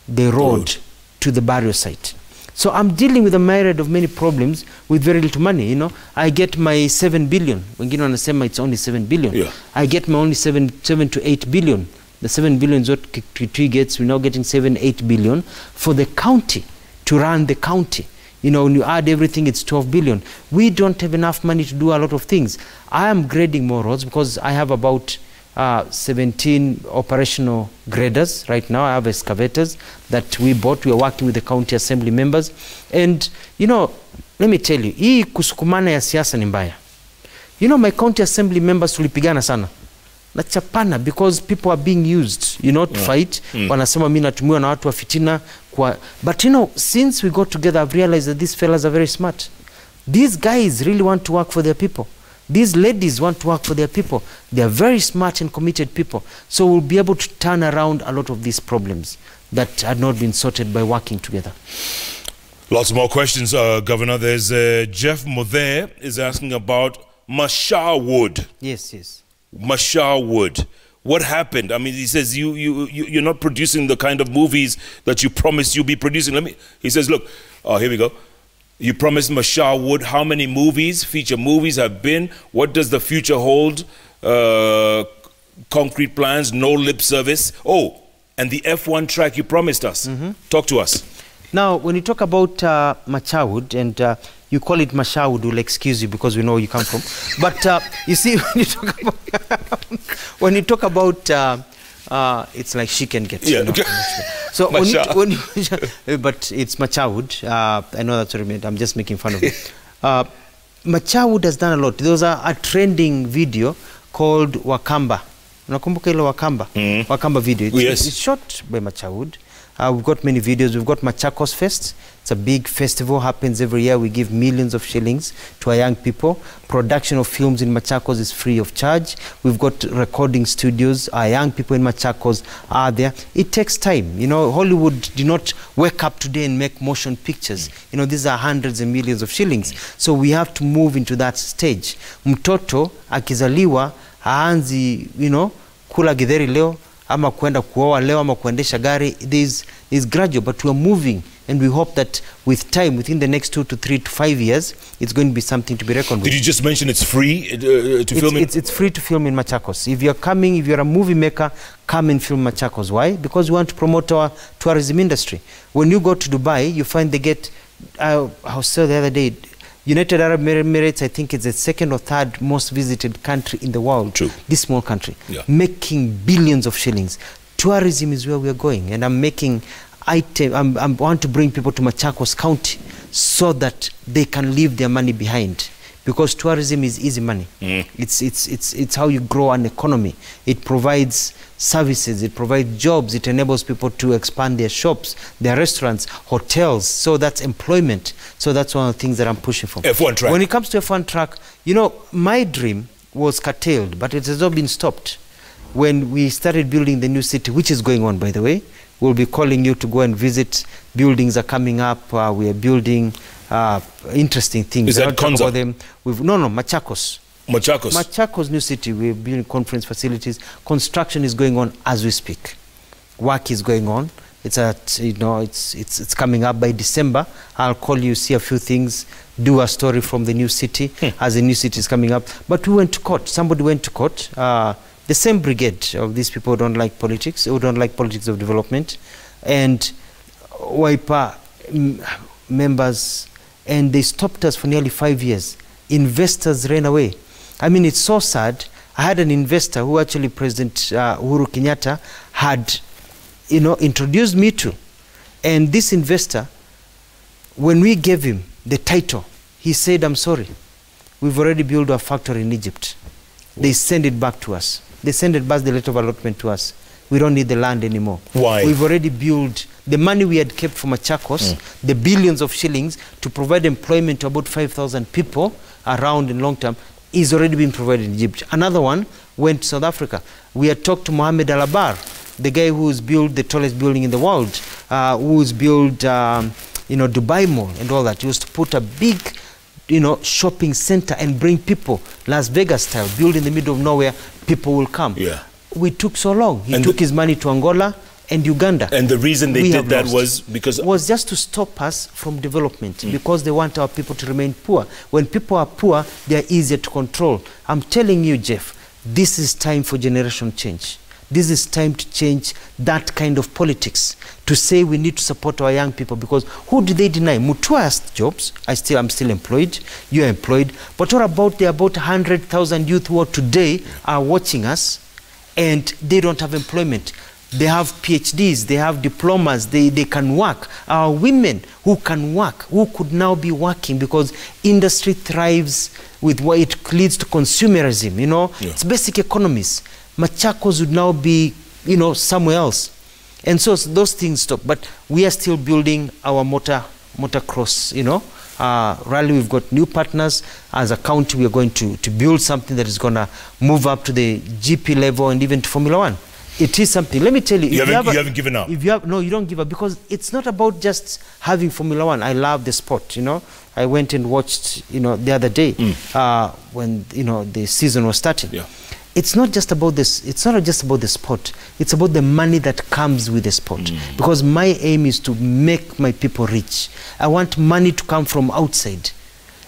the road to the burial site. So I'm dealing with a myriad of many problems with very little money. I get my 7 billion. Wengine wanasema it's only 7 billion. I get my only 7 to 8 billion. The 7 billion is what Kitui gets. We're now getting 7-8 billion for the county, to run the county. When you add everything, it's 12 billion. We don't have enough money to do a lot of things. I am grading more roads because I have about 17 operational graders right now. I have excavators that we bought. We are working with the county assembly members. And, let me tell you, hii kusukumana ya siasa ni mbaya. My county assembly members tulipigana sana. Nachapana because people are being used, to fight. Wanasema mimi natumiwa na watu wa fitina. But, since we got together, I've realized that these fellas are very smart. These guys really want to work for their people. These ladies want to work for their people. They are very smart and committed people. So we'll be able to turn around a lot of these problems that had not been sorted by working together. Lots more questions, Governor. There's Jeff Mothe is asking about Mashar Wood. Yes. Mashar Wood. What happened? I mean, he says you're not producing the kind of movies that you promised you'll be producing. He says, look, here we go. You promised Mashar Wood. How many movies, feature movies, have been? What does the future hold? Concrete plans, no lip service. Oh, and the F1 track you promised us. Talk to us. Now, when you talk about Mashar Wood, and you call it Mashar Wood, we'll excuse you because we know where you come from. But you see, when you talk about, it's like she can get. Yeah. You know, so but it's Mashar Wood. I know that's what I meant. I'm just making fun of it. Mashar Wood has done a lot. There was a trending video called Wakamba. Unakumbuka ile Wakamba? Wakamba video. It's shot by Mashar Wood. We've got many videos. We've got Machakos Fest. It's a big festival, happens every year. We give millions of shillings to our young people. Production of films in Machakos is free of charge. We've got recording studios. Our young people in Machakos are there. It takes time. You know, Hollywood did not wake up today and make motion pictures. You know, these are hundreds and millions of shillings. So we have to move into that stage. Mtoto akizaliwa haanzi, you know, kula githeri leo, ama kwenda kuoa leo, ama kuendesha gari. This is gradual, but we are moving, and we hope that with time, within the next 2 to 3 to 5 years, it's going to be something to be reckoned with. Did you just mention it's free to film? It's free to film in Machakos. If you're coming, if you're a movie maker, come and film Machakos. Why? Because we want to promote our tourism industry. When you go to Dubai, you find they get, I was saying the other day, United Arab Emirates, I think it's the 2nd or 3rd most visited country in the world. True. This small country, making billions of shillings. Tourism is where we are going, and I'm making I want to bring people to Machakos County so that they can leave their money behind, because tourism is easy money. It's how you grow an economy. It provides services, it provides jobs, it enables people to expand their shops, their restaurants, hotels. So that's employment. So that's one of the things that I'm pushing for. F1 track. When it comes to F1 track, you know, my dream was curtailed, but it has not been stopped. When we started building the new city, which is going on, by the way, we'll be calling you to go and visit. Buildings are coming up. We are building interesting things. Is that Konza? No, Machakos. Machakos. Machakos new city. We're building conference facilities. Construction is going on as we speak. Work is going on. It's it's coming up by December. I'll call you, see a few things, do a story from the new city as the new city is coming up. But we went to court. Somebody went to court. The same brigade of these people who don't like politics, who don't like politics of development, and WIPA members, and they stopped us for nearly 5 years. Investors ran away. I mean, it's so sad. I had an investor who actually President Uhuru Kenyatta had, you know, introduced me to. And this investor, when we gave him the title, he said, I'm sorry, we've already built a factory in Egypt. They send it back to us. They send it back, the letter of allotment to us. We don't need the land anymore. Why? We've already built the money we had kept for Machakos, the billions of shillings to provide employment to about 5,000 people around in long term, is already being provided in Egypt. Another one went to South Africa. We had talked to Mohammed Alabar, the guy who's built the tallest building in the world, who's built, you know, Dubai Mall and all that. He was to put a big, you know, shopping center and bring people, Las Vegas style, build in the middle of nowhere, people will come. Yeah. We took so long. He took his money to Angola and Uganda. And the reason they did that was because... was just to stop us from development, because they want our people to remain poor. When people are poor, they are easier to control. I'm telling you, Jeff, this is time for generation change. This is time to change that kind of politics, to say we need to support our young people, because who do they deny? Mutua has jobs. I'm still employed. You're employed. But what about the about 100,000 youth who are today are watching us and they don't have employment? They have PhDs, they have diplomas, they can work. Our women who can work, who could now be working, because industry thrives with what it leads to consumerism, you know. It's basic economies. Machakos would now be, you know, somewhere else. And so those things stop. But we are still building our motocross, you know, rally. We've got new partners. As a county, we are going to build something that is going to move up to the GP level and even to Formula 1. It is something. Let me tell you. You haven't given up. No, you don't give up, because it's not about just having Formula 1. I love the sport, you know. I went and watched, you know, the other day when, you know, the season was starting. Yeah. it's not just about this. It's not just about the sport. It's about the money that comes with the sport. Because my aim is to make my people rich. I want money to come from outside,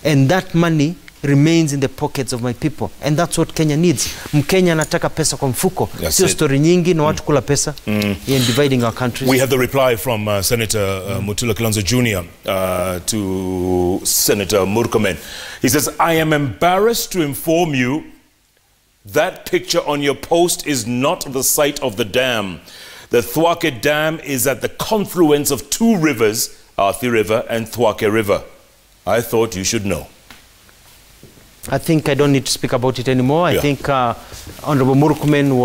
and that money remains in the pockets of my people, and that's what Kenya needs. Mkenya anataka pesa kwa mfuko. Sio story nyingi na watu kula pesa in dividing our countries. We have the reply from Senator Mutua Kilonzo Jr. To Senator Murkomen. He says, I am embarrassed to inform you that picture on your post is not the site of the dam. The Thwake Dam is at the confluence of two rivers, Athi River and Thwake River. I thought you should know. I think I don't need to speak about it anymore. I think Honorable Murkomen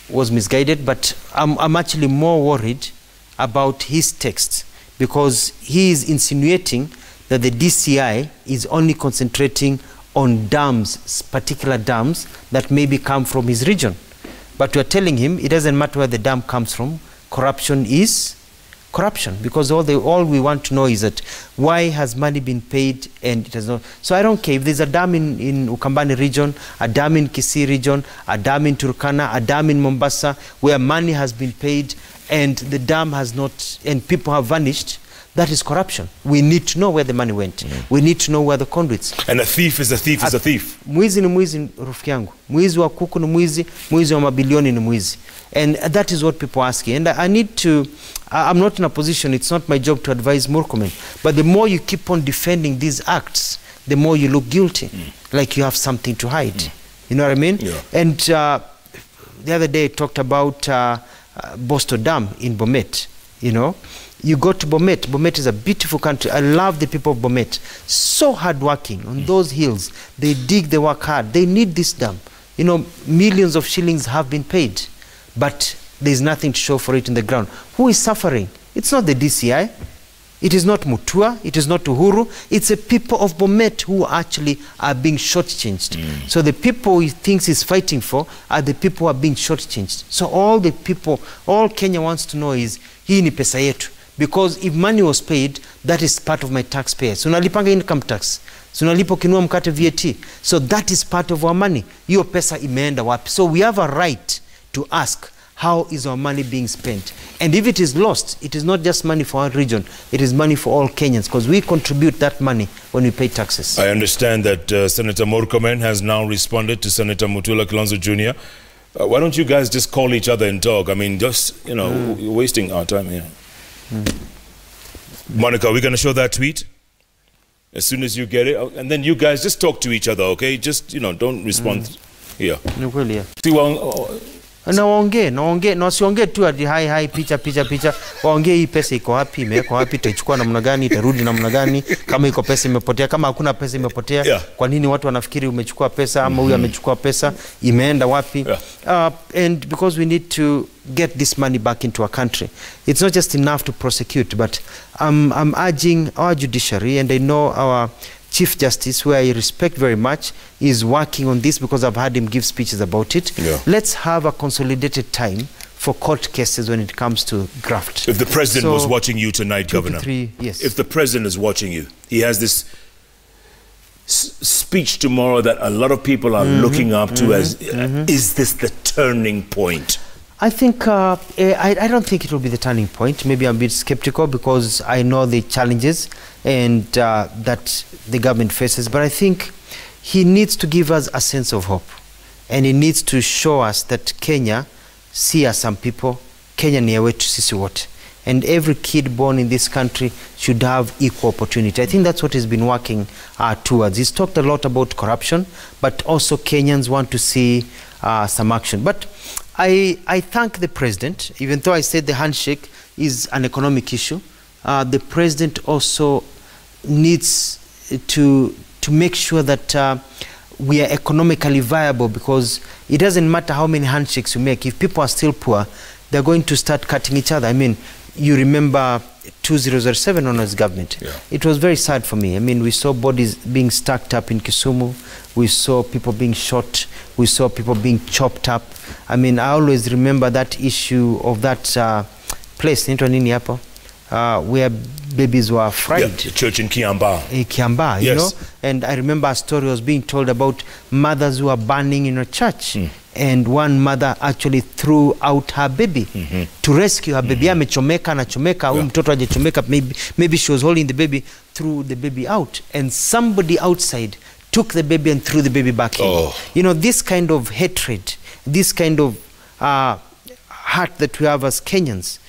was misguided, but I'm actually more worried about his text, because he is insinuating that the DCI is only concentrating on dams, particular dams that maybe come from his region. But we're telling him it doesn't matter where the dam comes from. Corruption is corruption, because all we want to know is that why has money been paid and it has not. So I don't care if there's a dam in Ukambani region, a dam in Kisii region, a dam in Turkana, a dam in Mombasa, where money has been paid and the dam has not, and people have vanished. That is corruption. We need to know where the money went. We need to know where the conduits. And a thief is a thief is a thief. Mwizi ni mwizi, rafiki yangu. Mwizi wa kuku ni mwizi, mwizi wa mabilioni ni mwizi. And that is what people are asking. And I need to, I'm not in a position, it's not my job to advise Murkomen. But the more you keep on defending these acts, the more you look guilty. Like you have something to hide. You know what I mean? Yeah. And the other day I talked about Bosto Dam in Bomet, you know. You go to Bomet. Bomet is a beautiful country. I love the people of Bomet. So hardworking on those hills. They dig, they work hard. They need this dam. You know, millions of shillings have been paid, but there's nothing to show for it in the ground. Who is suffering? It's not the DCI. It is not Mutua. It is not Uhuru. It's the people of Bomet who actually are being shortchanged. So the people he thinks he's fighting for are the people who are being shortchanged. So all the people, all Kenya wants to know is, hii ni pesa yetu. Because if money was paid, that is part of my taxpayer. So nalipanga income tax. So nalipo kinua mkate VAT. So that is part of our money. Hiyo pesa imeenda wapi? So we have a right to ask, how is our money being spent? And if it is lost, it is not just money for our region. It is money for all Kenyans, because we contribute that money when we pay taxes. I understand that Senator Murkomen has now responded to Senator Mutua Kilonzo Jr. Why don't you guys just call each other and talk? I mean, just, you know, you're wasting our time here. Monica, we're going to show that tweet as soon as you get it, and then you guys just talk to each other, okay? Just, you know, don't respond here. Na waongee na wasiongee tu ati hai picha waongee hii pesa iko wapi, imewekwa wapi, itachukua namna gani, itarudi namna gani, kama iko pesa imepotea, kama hakuna pesa imepotea, kwa nini watu wanafikiri umechukua pesa ama huyu amechukua pesa, imeenda wapi? And because we need to get this money back into our country. It's not just enough to prosecute, but I'm urging our judiciary, and I know our Chief Justice, who I respect very much, is working on this because I've had him give speeches about it. Let's have a consolidated time for court cases when it comes to graft. If the president was watching you tonight, Governor, yes. If the president is watching you, he has this speech tomorrow that a lot of people are looking up to as, is this the turning point? I think, I don't think it will be the turning point. Maybe I'm a bit skeptical because I know the challenges and that the government faces. But I think he needs to give us a sense of hope. And he needs to show us that Kenya, see as some people, Kenya ni ya wetu sisi wote. And every kid born in this country should have equal opportunity. I think that's what he's been working towards. He's talked a lot about corruption, but also Kenyans want to see some action. But I thank the president, even though I said the handshake is an economic issue. The president also needs to make sure that we are economically viable, because it doesn't matter how many handshakes you make. If people are still poor, they're going to start cutting each other. I mean, you remember 2007 on his government. It was very sad for me. I mean, we saw bodies being stacked up in Kisumu. We saw people being shot. We saw people being chopped up. I mean, I always remember that issue of that place, where babies were fried. Yeah, the church in Kiambaa. Kiambaa, you know. And I remember a story was being told about mothers who were burning in a church. And one mother actually threw out her baby to rescue her baby. Amechomeka na chomeka, mtoto hajachomeka, maybe she was holding the baby, threw the baby out. And somebody outside took the baby and threw the baby back in. You know, this kind of hatred, this kind of heart that we have as Kenyans,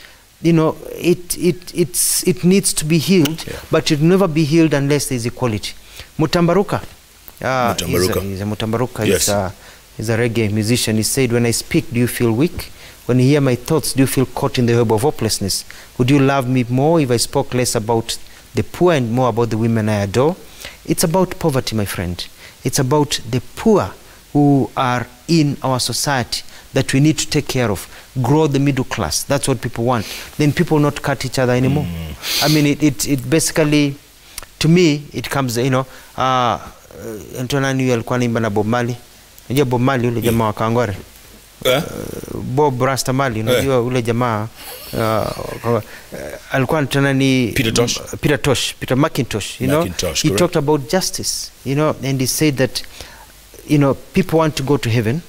you know, it needs to be healed, but it will never be healed unless there is equality. Mutambaruka. Mutambaruka is a reggae musician. He said, when I speak, do you feel weak? When you hear my thoughts, do you feel caught in the web of hopelessness? Would you love me more if I spoke less about the poor and more about the women I adore? It's about poverty, my friend. It's about the poor who are in our society that we need to take care of. Grow the middle class. That's what people want. Then people will not cut each other anymore. I mean, it basically, to me, it comes, you know, Antonani alikuwa naimba na Bob Marley. Unajua Bob Marley ule jamaa wa Kangware? Bob Rasta Marley, unajua ule jamaa alikuwa anatana ni Peter McIntosh, you know. He talked about justice, you know, and he said that, you know, people want to go to heaven,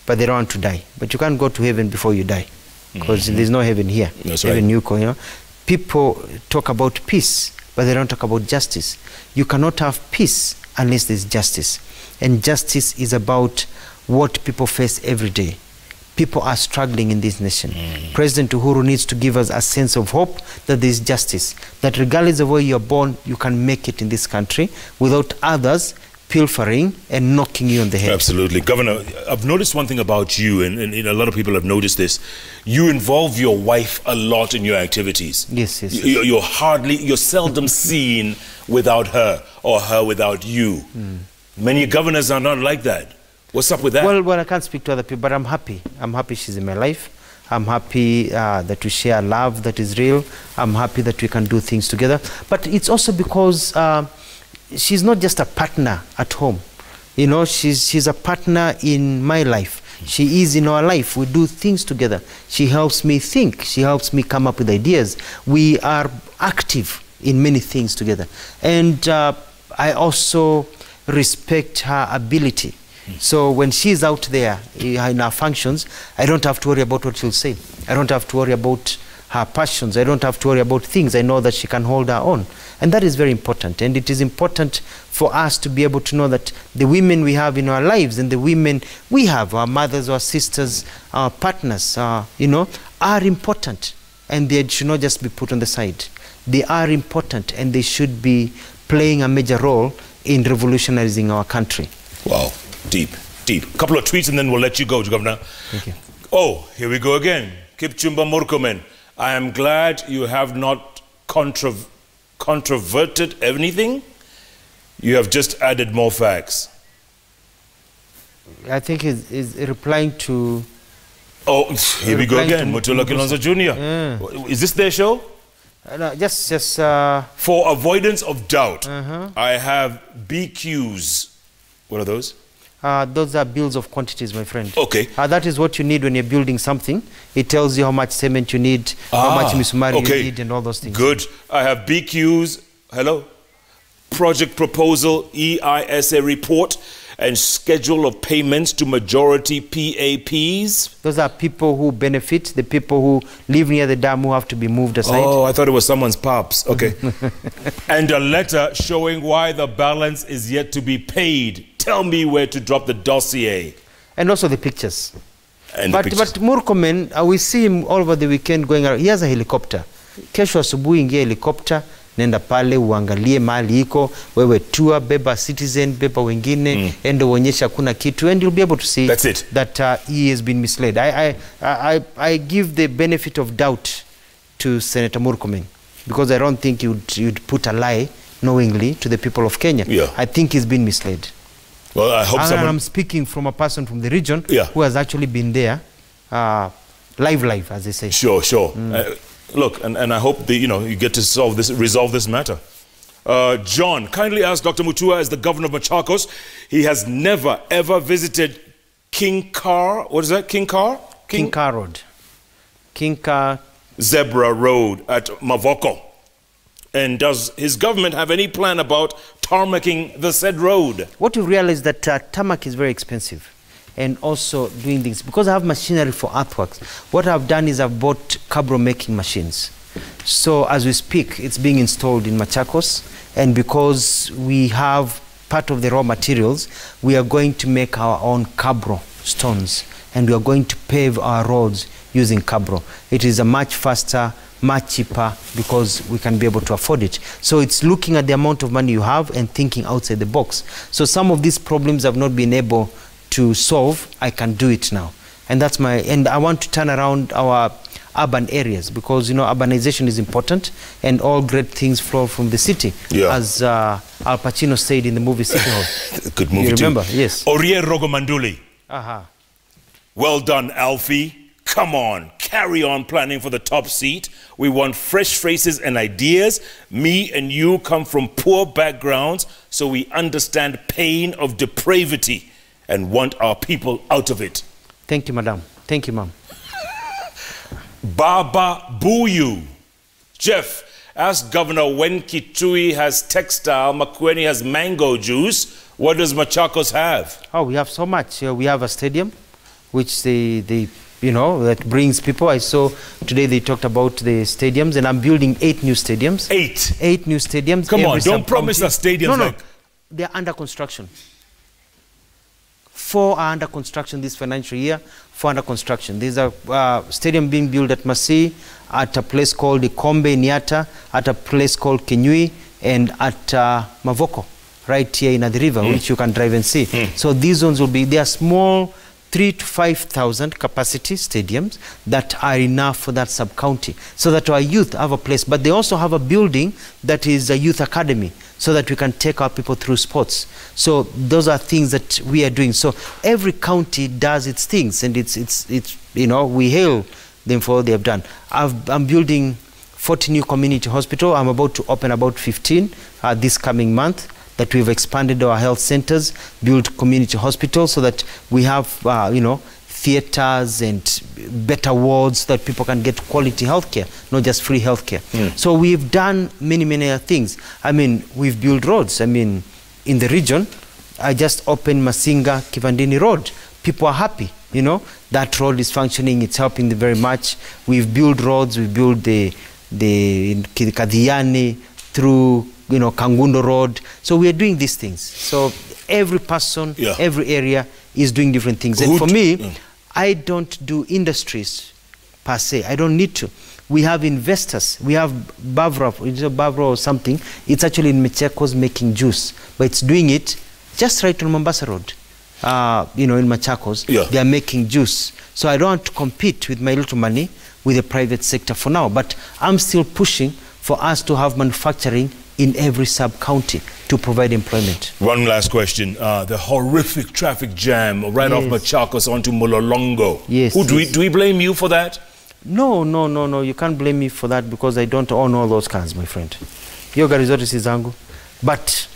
but they don't want to die. But you can't go to heaven before you die, because there's no heaven here. That's heaven right. Yuko, you know. People talk about peace, but they don't talk about justice. You cannot have peace unless there's justice. And justice is about what people face every day. People are struggling in this nation. President Uhuru needs to give us a sense of hope that there is justice, that regardless of where you're born, you can make it in this country without others pilfering and knocking you on the head. Absolutely. Governor, I've noticed one thing about you, and a lot of people have noticed this. You involve your wife a lot in your activities. Yes. You're seldom seen without her or her without you. Many governors are not like that. What's up with that? Well, I can't speak to other people, but I'm happy. I'm happy she's in my life. I'm happy that we share love that is real. I'm happy that we can do things together. But it's also because she's not just a partner at home. You know, she's a partner in my life. She is in our life. We do things together. She helps me think. She helps me come up with ideas. We are active in many things together. And I also respect her ability. So when she's out there in her functions, I don't have to worry about what she'll say. I don't have to worry about her passions. I don't have to worry about things. I know that she can hold her own. And that is very important. And it is important for us to be able to know that the women we have in our lives and the women we have, our mothers, our sisters, our partners, you know, are important. And they should not just be put on the side. They are important, and they should be playing a major role in revolutionizing our country. Wow. Deep. A couple of tweets and then we'll let you go, Governor. Thank you. Oh, here we go again. Kipchumba Murkomen. I am glad you have not controverted anything. You have just added more facts. I think he's replying to... Oh, here we go again. Mutula Kilonzo Jr. Is this their show? No, just For avoidance of doubt, I have BQs. What are those? Those are bills of quantities, my friend. Okay. That is what you need when you're building something. It tells you how much cement you need, how much misumari you need, and all those things. Good. I have BQs. Hello. Project proposal, EISA report, and schedule of payments to majority PAPs. Those are people who benefit, the people who live near the dam who have to be moved aside. Oh, I thought it was someone's pops. Okay. And a letter showing why the balance is yet to be paid. Tell me where to drop the dossier. And also the pictures. And but Murkomen, we see him all over the weekend going around. He has a helicopter. Kesho asubuhi ingia helicopter, nenda pale uangalie mahali iko, wewe tour, beba citizen, beba wengine, endo uonyesha kuna kitu, and you'll be able to see that he has been misled. I give the benefit of doubt to Senator Murkomen, because I don't think you'd put a lie knowingly to the people of Kenya. I think he's been misled. Well, I hope someone... I'm speaking from a person from the region who has actually been there, live, as they say. Sure. Look, and I hope you get to resolve this matter. John, kindly ask Dr. Mutua, as the governor of Machakos, he has never ever visited King Car. What is that? King Car? King Car Road. King Car Zebra Road at Mavoko. And does his government have any plan about tarmacking the said road? What we realized that tarmac is very expensive, and also doing things. Because I have machinery for earthworks, what I've done is I've bought cabro making machines. So as we speak, it's being installed in Machakos, and because we have part of the raw materials, we are going to make our own cabro stones, and we are going to pave our roads using cabro. It is a much faster, much cheaper, because we can be able to afford it. So it's looking at the amount of money you have and thinking outside the box. So some of these problems I've not been able to solve, I can do it now. And that's and I want to turn around our urban areas, because, you know, urbanization is important, and all great things flow from the city, as Al Pacino said in the movie City Hall. Good movie, you remember? too. Yes. Orie Rogomanduli. Aha. Well done, Alfie. Come on, carry on planning for the top seat. We want fresh faces and ideas. Me and you come from poor backgrounds, so we understand pain of depravity and want our people out of it. Thank you, madam. Thank you, ma'am. Baba Buyu. Jeff, ask Governor when Kitui has textile, Makueni has mango juice. What does Machakos have? Oh, we have so much. We have a stadium, which they you know, that brings people. I saw today they talked about the stadiums, and I'm building 8 new stadiums. 8? 8 new stadiums. Come on, don't promise us stadiums. No, they're under construction. 4 are under construction this financial year, 4 under construction. There's a stadium being built at Masii, at a place called Ikombe, Niata, at a place called Kenyui, and at Mavoko, right here in the river, which you can drive and see. So these ones will be, they are small, 3,000 to 5,000 capacity stadiums that are enough for that sub-county, so that our youth have a place. But they also have a building that is a youth academy, so that we can take our people through sports. So those are things that we are doing. So every county does its things, and it's you know, we hail them for what they have done. I'm building 40 new community hospital. I'm about to open about 15 this coming month. That we've expanded our health centers, built community hospitals, so that we have, you know, theaters and better wards, so that people can get quality healthcare, not just free healthcare. So we've done many, many things. I mean, we've built roads. I mean, in the region, I just opened Masinga Kivandini Road. People are happy, you know. That road is functioning. It's helping them very much. We've built roads. We built the Kadhiani through, you know, Kangundo Road. So we are doing these things. So every person, every area is doing different things. And for me, I don't do industries per se. I don't need to. We have investors. We have Bavra or something. It's actually in Machakos making juice, but it's doing it just right on Mombasa Road. You know, in Machakos, they are making juice. So I don't want to compete with my little money with the private sector for now, but I'm still pushing for us to have manufacturing in every sub-county to provide employment. One last question. The horrific traffic jam right off Machakos onto Mololongo. Yes. Do we blame you for that? No. You can't blame me for that, because I don't own all those cars, my friend. Yoga Resort is Zangu. But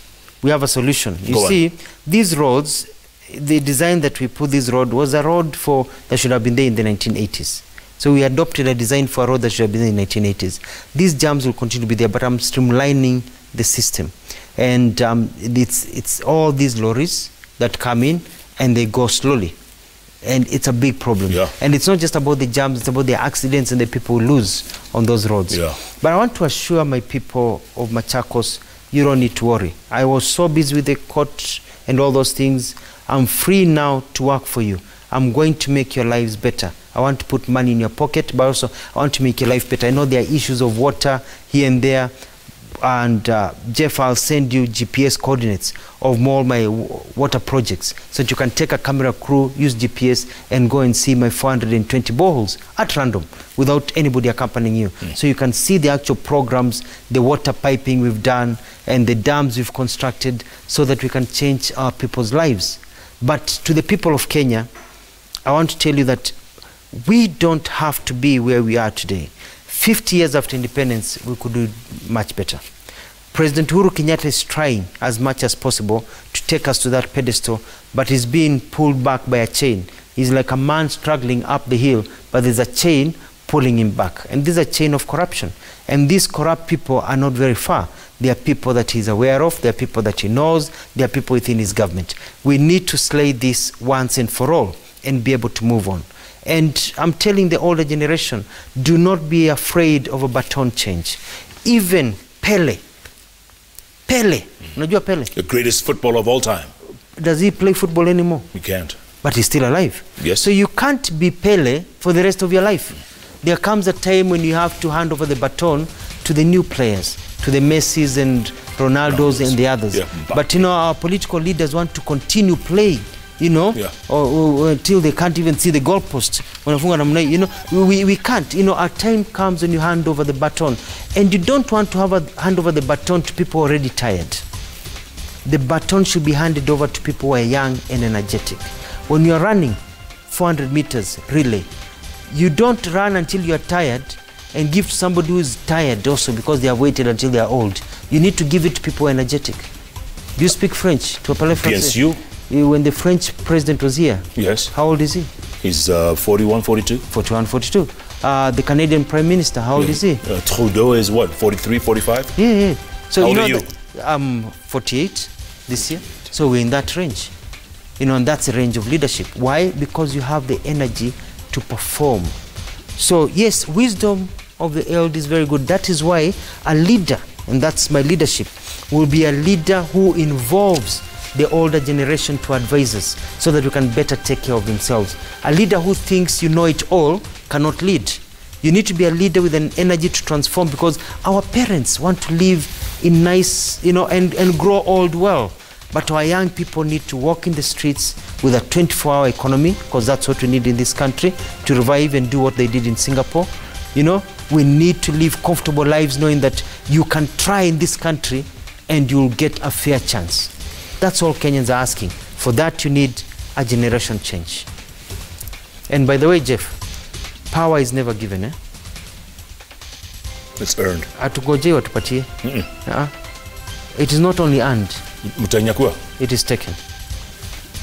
we have a solution. You see, these roads, the design that we put this road was a road that should have been there in the 1980s. So we adopted a design for a road that should have been in the 1980s. These jams will continue to be there, but I'm streamlining the system. And it's all these lorries that come in and they go slowly. And it's a big problem. And it's not just about the jams, it's about the accidents and the people who lose on those roads. But I want to assure my people of Machakos, you don't need to worry. I was so busy with the court and all those things. I'm free now to work for you. I'm going to make your lives better. I want to put money in your pocket, but also I want to make your life better. I know there are issues of water here and there. And Jeff, I'll send you GPS coordinates of all my water projects, so that you can take a camera crew, use GPS, and go and see my 420 boreholes at random without anybody accompanying you. So you can see the actual programs, the water piping we've done, and the dams we've constructed, so that we can change our people's lives. But to the people of Kenya, I want to tell you that we don't have to be where we are today. 50 years after independence, we could do much better. President Uhuru Kenyatta is trying as much as possible to take us to that pedestal, but he's being pulled back by a chain. He's like a man struggling up the hill, but there's a chain pulling him back. And this is a chain of corruption. And these corrupt people are not very far. There are people that he's aware of. There are people that he knows. There are people within his government. We need to slay this once and for all and be able to move on. And I'm telling the older generation, do not be afraid of a baton change. Even Pele, unajua Pele? The greatest footballer of all time. Does he play football anymore? He can't. But he's still alive. Yes. So you can't be Pele for the rest of your life. There comes a time when you have to hand over the baton to the new players, to the Messis and Ronaldos and the others. Yeah. But you know, our political leaders want to continue playing, you know, or until they can't even see the goalpost. You know, we can't. You know, our time comes when you hand over the baton. And you don't want to hand over the baton to people already tired. The baton should be handed over to people who are young and energetic. When you're running 400 meters relay, you don't run until you're tired and give to somebody who is tired also because they have waited until they are old. You need to give it to people energetic. Do you speak French? Tu parles français? You? When the French president was here, yes. How old is he? He's 41, 42. 41, 42. The Canadian Prime Minister, how old is he? Trudeau is what, 43, 45? Yeah. So how old are you? I'm 48 this year. So we're in that range. You know, and that's a range of leadership. Why? Because you have the energy to perform. So yes, wisdom of the elder is very good. That is why a leader, and that's my leadership, will be a leader who involves the older generation to advise us so that we can better take care of themselves. A leader who thinks you know it all cannot lead. You need to be a leader with an energy to transform, because our parents want to live in nice, you know, and grow old well. But our young people need to walk in the streets with a 24-hour economy, because that's what we need in this country to revive and do what they did in Singapore. You know, we need to live comfortable lives knowing that you can try in this country and you'll get a fair chance. That's all Kenyans are asking. For that, you need a generation change. And by the way, Jeff, power is never given, eh? It's earned. Atugoje watupatie. It is not only earned. Mutanyakua. It is taken.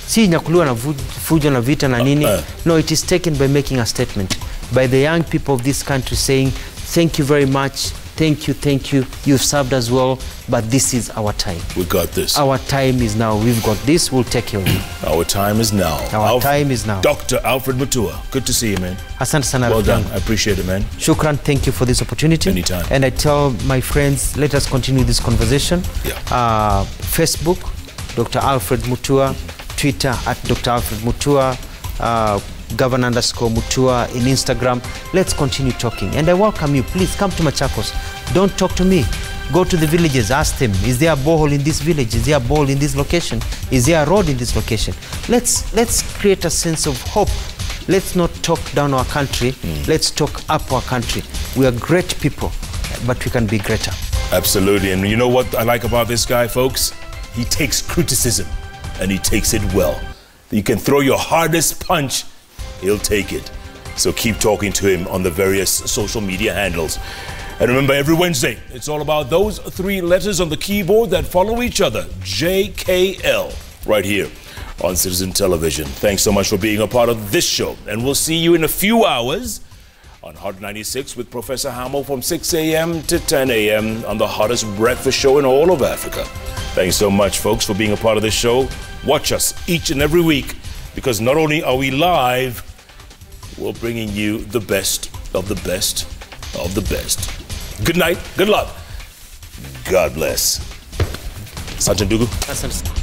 Si nyakuliwa na fujo na vita na nini. No, it is taken by making a statement. By the young people of this country saying, thank you very much, thank you, you've served us well, but this is our time. We got this. Our time is now. We've got this, we'll take care of it. Our time is now. Our time is now. Dr. Alfred Mutua, good to see you, man. Asante sana. Well done. I appreciate it, man. Shukran, thank you for this opportunity. Anytime. And I tell my friends, let us continue this conversation. Yeah. Facebook, Dr. Alfred Mutua. Twitter at Dr. Alfred Mutua. Governor_Mutua in Instagram. Let's continue talking. And I welcome you. Please come to Machakos. Don't talk to me. Go to the villages. Ask them, is there a borehole in this village? Is there a borehole in this location? Is there a road in this location? Let's create a sense of hope. Let's not talk down our country. Let's talk up our country. We are great people, but we can be greater. Absolutely. And you know what I like about this guy, folks? He takes criticism and he takes it well. You can throw your hardest punch, he'll take it. So keep talking to him on the various social media handles. And remember, every Wednesday, it's all about those 3 letters on the keyboard that follow each other. JKL, right here on Citizen Television. Thanks so much for being a part of this show. And we'll see you in a few hours on Hot 96 with Professor Hamill from 6 a.m. to 10 a.m. on the hottest breakfast show in all of Africa. Thanks so much, folks, for being a part of this show. Watch us each and every week, because not only are we live, we're bringing you the best of the best of the best. Good night, good luck, God bless. Sergeant Dugu.